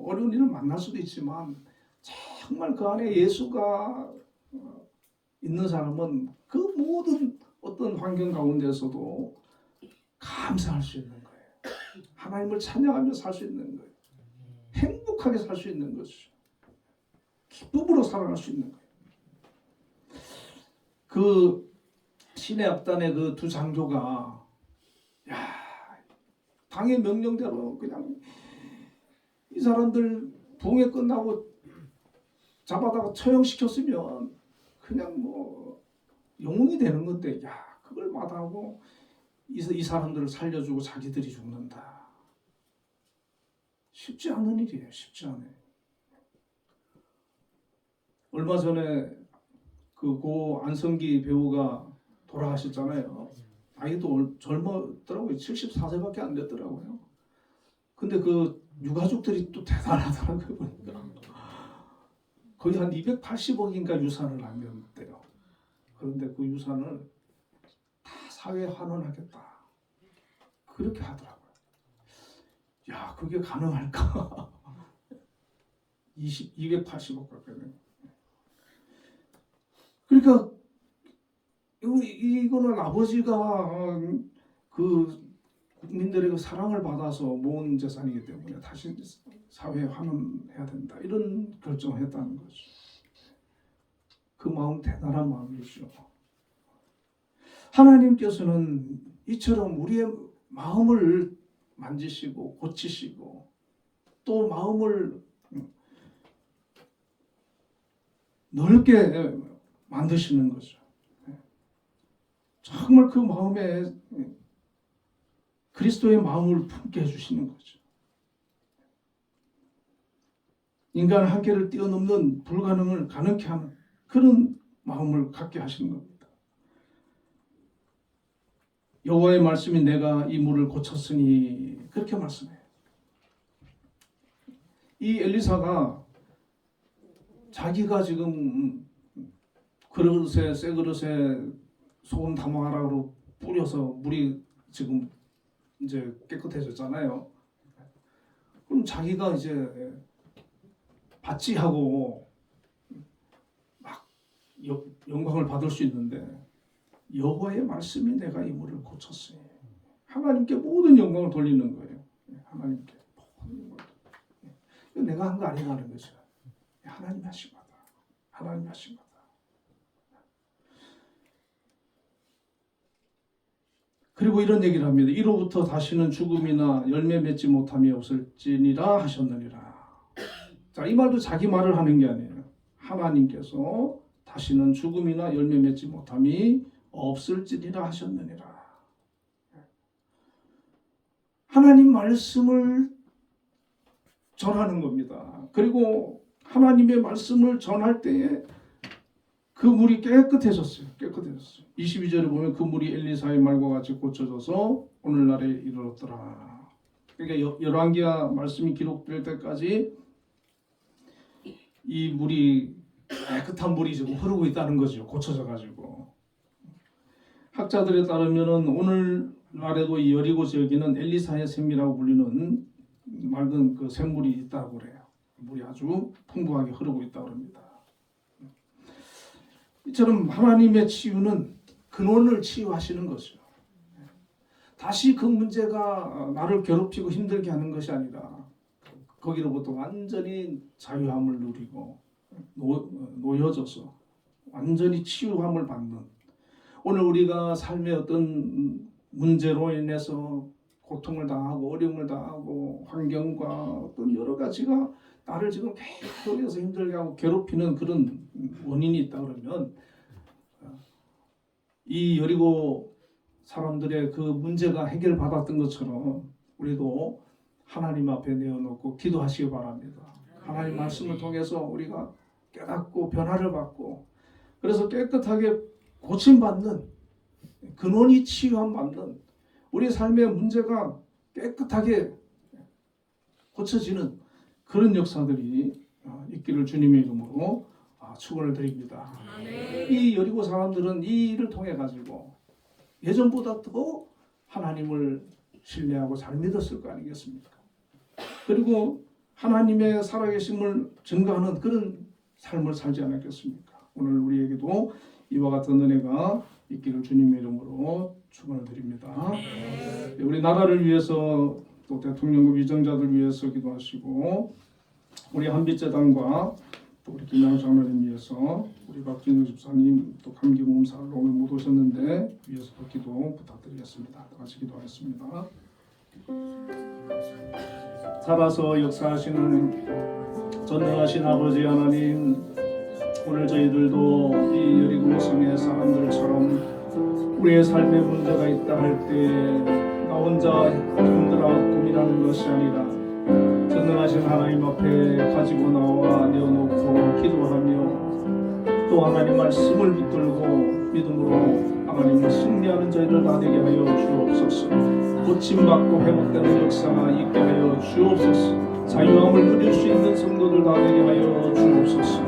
어려운 일을 만날 수도 있지만 정말 그 안에 예수가 있는 사람은 그 모든 어떤 환경 가운데서도 감사할 수 있는 거예요. 하나님을 찬양하며 살 수 있는 거예요. 행복하게 살 수 있는 것이죠. 기쁨으로 살아갈 수 있는 거예요. 그 신의 앞단의 그 두 장교가 당의 명령대로 그냥 이 사람들 부흥회 끝나고 잡아다가 처형시켰으면 그냥 뭐 영웅이 되는 건데 그걸 마다하고 이 사람들을 살려주고 자기들이 죽는다. 쉽지 않은 일이에요. 쉽지 않아요. 얼마 전에 그 고 안성기 배우가 돌아가셨잖아요. 나이도 젊었더라고요. 74세밖에 안 됐더라고요. 근데 그 유가족들이 또 대단하더라고요. 보니까 거의 한 280억인가 유산을 남겼대요. 그런데 그 유산을 다 사회에 환원하겠다. 그렇게 하더라고요. 야, 그게 가능할까? 280억 가까이. 그러니까 이거는 아버지가 그 국민들의 사랑을 받아서 모은 재산이기 때문에 다시 사회에 환원해야 된다. 이런 결정을 했다는 거죠. 그 마음 대단한 마음이죠. 하나님께서는 이처럼 우리의 마음을 만지시고 고치시고 또 마음을 넓게 만드시는 거죠. 정말 그 마음에 그리스도의 마음을 품게 해주시는 거죠. 인간 한계를 뛰어넘는 불가능을 가능케 하는 그런 마음을 갖게 하시는 겁니다. 여호와의 말씀이 내가 이 물을 고쳤으니 그렇게 말씀해요. 이 엘리사가 자기가 지금 그릇에 새 그릇에 소금 담아라고 뿌려서 물이 지금 이제 깨끗해졌잖아요. 그럼 자기가 이제 받지 하고 막 영광을 받을 수 있는데 여호와의 말씀이 내가 이 물을 고쳤으니 하나님께 모든 영광을 돌리는 거예요. 하나님께 모든 영광을. 내가 한 거 아니라는 거죠. 하나님이 하신 거다. 하나님이 하신 거다. 그리고 이런 얘기를 합니다. 이로부터 다시는 죽음이나 열매 맺지 못함이 없을지니라 하셨느니라. 자, 이 말도 자기 말을 하는 게 아니에요. 하나님께서 다시는 죽음이나 열매 맺지 못함이 없을지니라 하셨느니라. 하나님 말씀을 전하는 겁니다. 그리고 하나님의 말씀을 전할 때에 그 물이 깨끗해졌어요. 22절에 보면 그 물이 엘리사의 말과 같이 고쳐져서 오늘날에 이르렀더라. 그러니까 열왕기야 말씀이 기록될 때까지 이 물이 깨끗한 물이 지금 흐르고 있다는 거죠. 고쳐져 가지고. 학자들에 따르면은 오늘날에도 이 여리고 지역에는 엘리사의 샘이라고 불리는 맑은 그 샘물이 있다고 그래요. 물이 아주 풍부하게 흐르고 있다고 합니다. 이처럼 하나님의 치유는 근원을 치유하시는 거죠. 다시 그 문제가 나를 괴롭히고 힘들게 하는 것이 아니라 거기로부터 완전히 자유함을 누리고 놓여져서 완전히 치유함을 받는, 오늘 우리가 삶의 어떤 문제로 인해서 고통을 당하고 어려움을 당하고 환경과 어떤 여러 가지가 나를 지금 계속해서 힘들게 하고 괴롭히는 그런 원인이 있다 그러면 이 여리고 사람들의 그 문제가 해결받았던 것처럼 우리도 하나님 앞에 내어놓고 기도하시기 바랍니다. 하나님 말씀을 통해서 우리가 깨닫고 변화를 받고 그래서 깨끗하게 고침받는, 근원이 치유함 받는, 우리 삶의 문제가 깨끗하게 고쳐지는 그런 역사들이 있기를 주님의 이름으로 축원을 드립니다. 이 여리고 사람들은 이 일을 통해 가지고 예전보다 더 하나님을 신뢰하고 잘 믿었을 거 아니겠습니까? 그리고 하나님의 살아계심을 증거하는 그런 삶을 살지 않았겠습니까? 오늘 우리에게도 이와 같은 은혜가 있기를 주님의 이름으로 축원을 드립니다. 우리 나라를 위해서 또 대통령급 위정자들 위해서 기도하시고 우리 한빛재단과 또 우리 김양 장로님 위해서 우리 박진우 집사님 또 감기 몸살로 오늘 못 오셨는데 위해서도 기도 부탁드리겠습니다. 다 같이 기도하겠습니다. 살아서 역사하시는 전능하신 아버지 하나님, 오늘 저희들도 이 여리고 성의 사람들처럼 우리의 삶에 문제가 있다 할 때 나 혼자 힘들어 고민하는 것이 아니라 전능하신 하나님 앞에 가지고 나와 내어놓고 기도하며 또 하나님 말씀을 붙들고 믿음으로 하나님을 승리하는 저희들 다 되게 하여 주옵소서. 고침받고 회복되는 역사가 있게 하여 주옵소서. 자유함을 누릴 수 있는 성도들 다 되게 하여 주옵소서.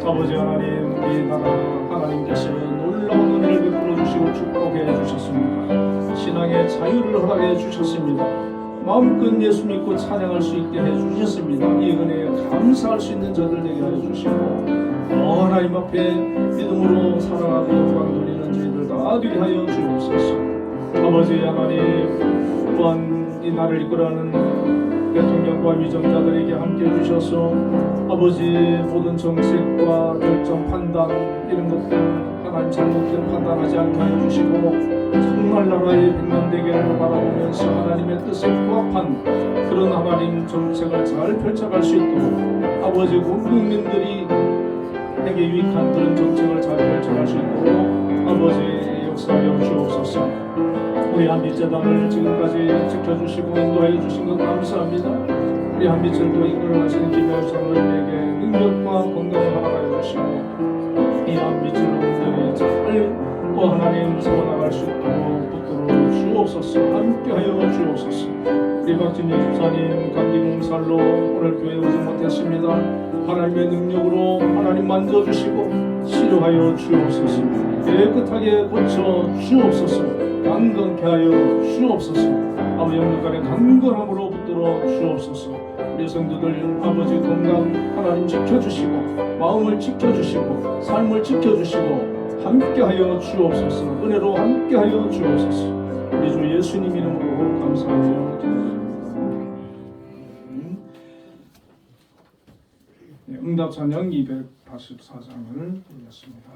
아버지 하나님, 우리 나라 하나님께서 놀라운 은혜를 베풀어 주시고 축복해 주셨습니다. 신앙의 자유를 허락해 주셨습니다. 마음껏 예수 믿고 찬양할 수 있게 해주셨습니다. 이 은혜에 감사할 수 있는 저들 되게 해주시고 하나님 앞에 믿음으로 살아가고 영광 돌리는 저희들 다 되게 하여 주옵소서. 아버지 하나님, 또한 이 나라를 이끌어가는 대통령과 위정자들에게 함께 해주셔서 아버지 모든 정책과 결정 판단 이런 것들 하나님 잘못된 판단하지 않게 해주시고 정말 나라의 백년대계를 바라보면서 하나님의 뜻에 부합한 그런 하나님 정책을 잘 펼쳐갈 수 있도록 아버지 국민들이 에게 유익한 그런 정책을 잘 펼쳐갈 수 있도록 아버지 역사하여 주옵소서. 우리 한빛재단을 지금까지 지켜주시고 인도하여 주신 것 감사합니다. 우리 한빛재단도 이끌어가시는 김영수 장로님에게 능력과 건강을 허락하여 주시고 이 한빛재단들이 잘 하나님 세워나갈 수 있도록 붙들어 주옵소서. 함께하여 주옵소서. 우리 박진희 집사님 감기 몸살로 오늘 교회 오지 못했습니다. 하나님의 능력으로 하나님 만져주시고 치료하여 주옵소서. 깨끗하게 고쳐 주옵소서. 강건케 하여 주옵소서. 아버지 영육간의 강건함으로 붙들어 주옵소서. 우리 성도들 아버지 건강 하나님 지켜주시고 마음을 지켜주시고 삶을 지켜주시고 함께하여 주옵소서. 은혜로 함께하여 주옵소서. 우리 주 예수님 이름으로 감사하여 기도드립니다. 응답 찬양 284장을 부르겠습니다.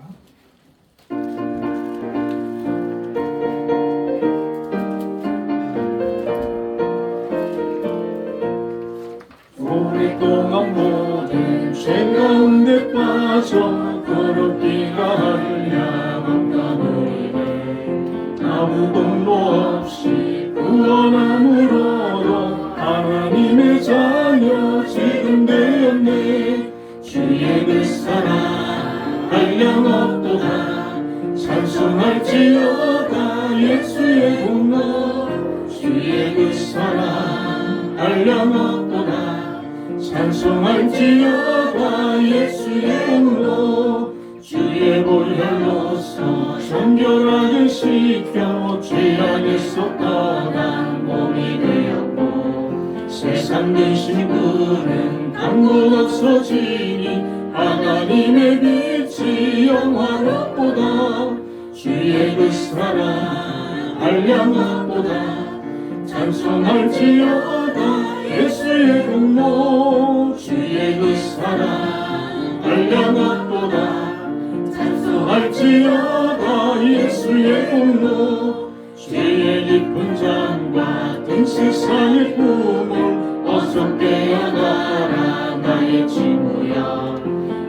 오랫동안 모든 죄 가운데 빠져 더럽기가 한량한 가물이네. 아무 공로 없이 구원함으로도 하나님의 자녀 지금 되었네. 주의 그 사랑 한량없도다. 찬송할지어다 예수의 공로. 주의 그 사랑 한량없도다. 찬송할지어다 예수의 공로. 주의 보혈로서 정결하게 씻겨 죄악에서 떠난 몸이 되었고 세상 근심 꾼은 강고 없어지니 하나님의 빛이 영화롭도다. 주의 그 사랑 한량없도다. 찬송할지어다 예수의 공로. 주의 그 사랑 한량없도다. 찬송할지어다 예수의 공로. 죄의 깊은 잠과 든 세상의 꿈을 어서 깨어나라 나의 친구야.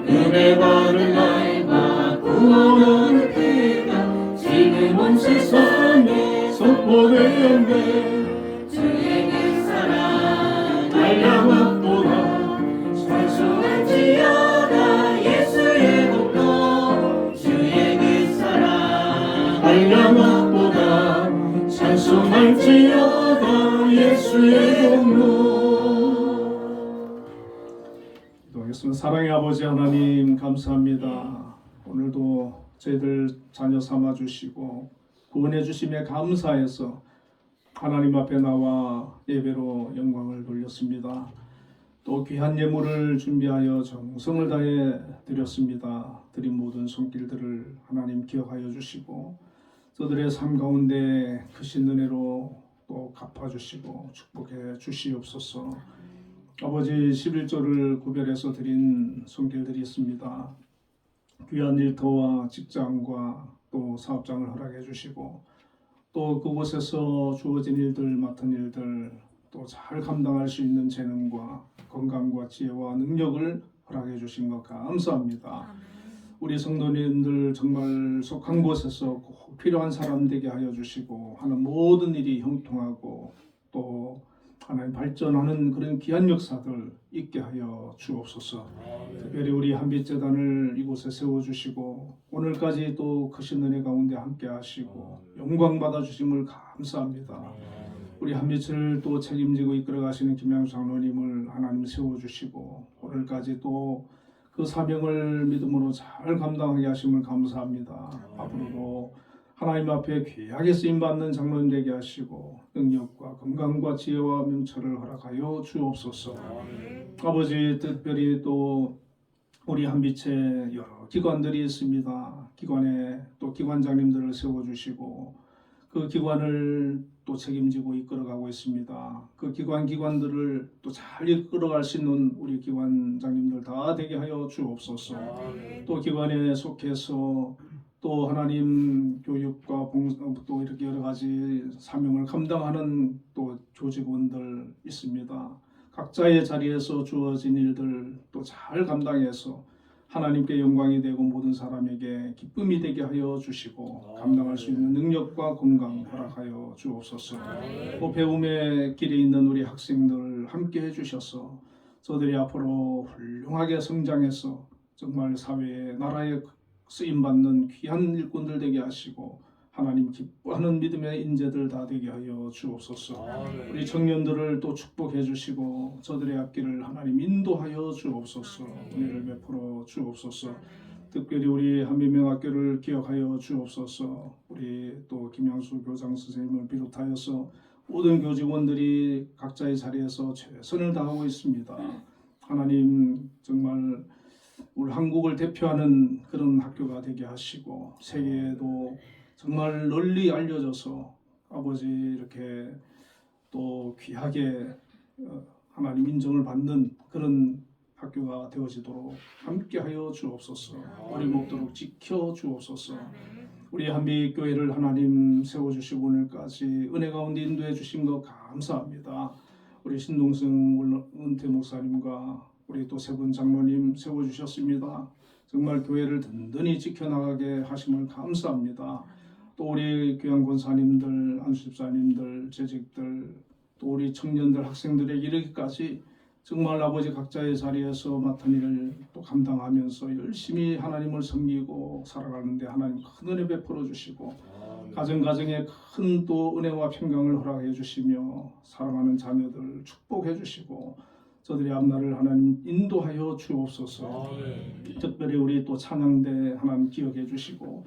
은혜 바른 날과 구원하는 때가 지금 온 세상에 선포되었네. 주의 그 사랑 한량없도다. 찬송할지어다 예수의 공로. 주의 그 사랑 한량없도다. 찬송할지어다 예수의 공로. 기도하겠습니다. 사랑의 아버지 하나님 감사합니다. 오늘도 저희들 자녀 삼아 주시고 구원해 주심에 감사해서 하나님 앞에 나와 예배로 영광을 돌렸습니다. 또 귀한 예물을 준비하여 정성을 다해 드렸습니다. 드린 모든 손길들을 하나님 기억하여 주시고 저들의 삶 가운데 크신 은혜로 또 갚아주시고 축복해 주시옵소서. 아버지 11조를 구별해서 드린 손길들이 있습니다. 귀한 일터와 직장과 또 사업장을 허락해 주시고 또 그곳에서 주어진 일들 맡은 일들 또 잘 감당할 수 있는 재능과 건강과 지혜와 능력을 허락해 주신 것 감사합니다. 우리 성도님들 정말 속한 곳에서 꼭 필요한 사람 되게 하여 주시고 하는 모든 일이 형통하고 또 하나님 발전하는 그런 귀한 역사들 있게 하여 주옵소서. 특별히 우리 한빛재단을 이곳에 세워주시고 오늘까지 또 크신 은혜 가운데 함께 하시고 영광 받아주심을 감사합니다. 우리 한빛을 또 책임지고 이끌어 가시는 김양수 장로님을 하나님 세워주시고 오늘까지 또 그 사명을 믿음으로 잘 감당하게 하심을 감사합니다. 앞으로도 하나님 앞에 귀하게 쓰임받는 장로님 되게 하시고 능력과 건강과 지혜와 명철을 허락하여 주옵소서. 아버지 특별히 또 우리 한빛에 여러 기관들이 있습니다. 기관에 또 기관장님들을 세워주시고 그 기관을 또 책임지고 이끌어가고 있습니다. 그 기관들을 또 잘 이끌어갈 수 있는 우리 기관장님들 다 되게 하여 주옵소서. 또 기관에 속해서 또 하나님 교육과 또 이렇게 여러 가지 사명을 감당하는 또 조직원들 있습니다. 각자의 자리에서 주어진 일들 또 잘 감당해서 하나님께 영광이 되고 모든 사람에게 기쁨이 되게 하여 주시고 감당할 수 있는 능력과 건강 허락하여 주옵소서. 또 배움의 길에 있는 우리 학생들 함께 해주셔서 저들이 앞으로 훌륭하게 성장해서 정말 사회에 나라에 쓰임받는 귀한 일꾼들 되게 하시고 하나님 기뻐하는 믿음의 인재들 다 되게 하여 주옵소서. 우리 청년들을 또 축복해 주시고 저들의 앞길을 하나님 인도하여 주옵소서. 은혜를 베풀어 주옵소서. 특별히 우리 한빛명학교를 기억하여 주옵소서. 우리 또 김양수 교장 선생님을 비롯하여서 모든 교직원들이 각자의 자리에서 최선을 다하고 있습니다. 하나님 정말 우리 한국을 대표하는 그런 학교가 되게 하시고 세계에도 정말 널리 알려져서 아버지 이렇게 또 귀하게 하나님 인정을 받는 그런 학교가 되어지도록 함께하여 주옵소서. 어림없도록 지켜 주옵소서. 우리 한빛교회를 하나님 세워주시고 오늘까지 은혜 가운데 인도해 주신 것 감사합니다. 우리 신동승 은퇴 목사님과 우리 또 세 분 장로님 세워주셨습니다. 정말 교회를 든든히 지켜나가게 하심을 감사합니다. 또 우리 귀한 권사님들, 안수집사님들, 재직들, 또 우리 청년들, 학생들에게 이르기까지 정말 아버지 각자의 자리에서 맡은 일을 또 감당하면서 열심히 하나님을 섬기고 살아가는데 하나님 큰 은혜 베풀어 주시고 가정에 큰 또 은혜와 평강을 허락해 주시며 사랑하는 자녀들 축복해 주시고 저들의 앞날을 하나님 인도하여 주옵소서. 특별히 우리 또 찬양대 하나님 기억해 주시고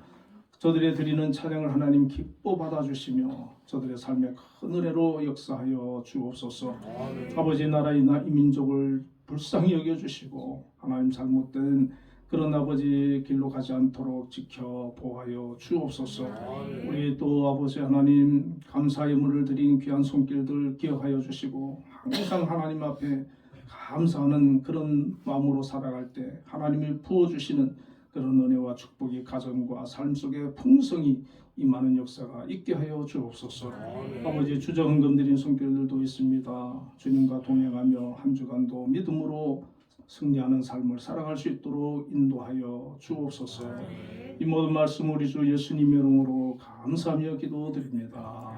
저들의 드리는 찬양을 하나님 기뻐 받아주시며 저들의 삶에 큰 은혜로 역사하여 주옵소서. 아버지 나라의 이 민족을 불쌍히 여겨주시고 하나님 잘못된 그런 아버지 길로 가지 않도록 지켜 보호하여 주옵소서. 우리 또 아버지 하나님 감사의 문을 드린 귀한 손길들 기억하여 주시고 항상 하나님 앞에 감사하는 그런 마음으로 살아갈 때 하나님이 부어주시는 그런 은혜와 축복이 가정과 삶 속에 풍성히 임하는 역사가 있게 하여 주옵소서. 아버지 주저헌금 드린 손길들도 있습니다. 주님과 동행하며 한 주간도 믿음으로 승리하는 삶을 살아갈 수 있도록 인도하여 주옵소서. 이 모든 말씀 우리 주 예수님의 이름으로 감사하며 기도드립니다.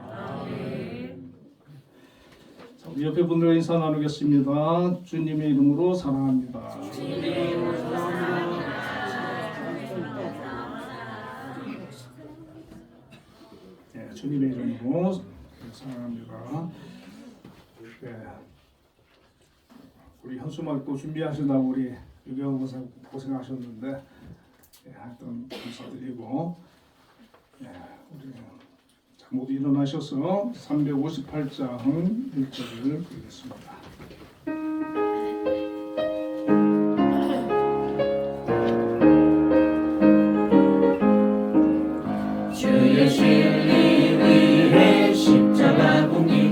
자, 우리 옆에 분들과 인사 나누겠습니다. 주님의 이름으로 사랑합니다. 주님의 이름으로 사랑합니다. 네. 우리 현수막 또 준비하시다고 우리 유경 고생하셨는데 하여튼 감사드리고 우리 모두 일어나셔서 358장 1절을 읽겠습니다. 주의 진리 위해 십자가 공기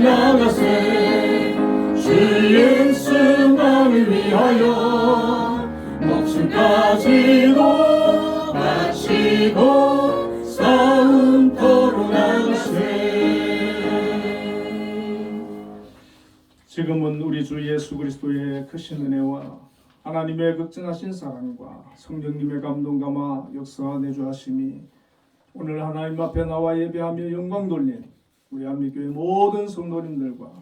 나가세 주의 승만을 위하여 목숨까지도 바치고 싸움터로 나가세. 지금은 우리 주 예수 그리스도의 크신 은혜와 하나님의 극진하신 사랑과 성령님의 감동감화 역사와 내주하심이 오늘 하나님 앞에 나와 예배하며 영광 돌린 우리 한빛교회 모든 성도님들과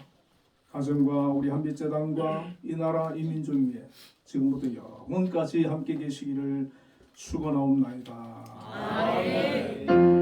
가정과 우리 한빛재단과 이 나라 이 민족 위에 지금부터 영원까지 함께 계시기를 축원하옵나이다. 아멘.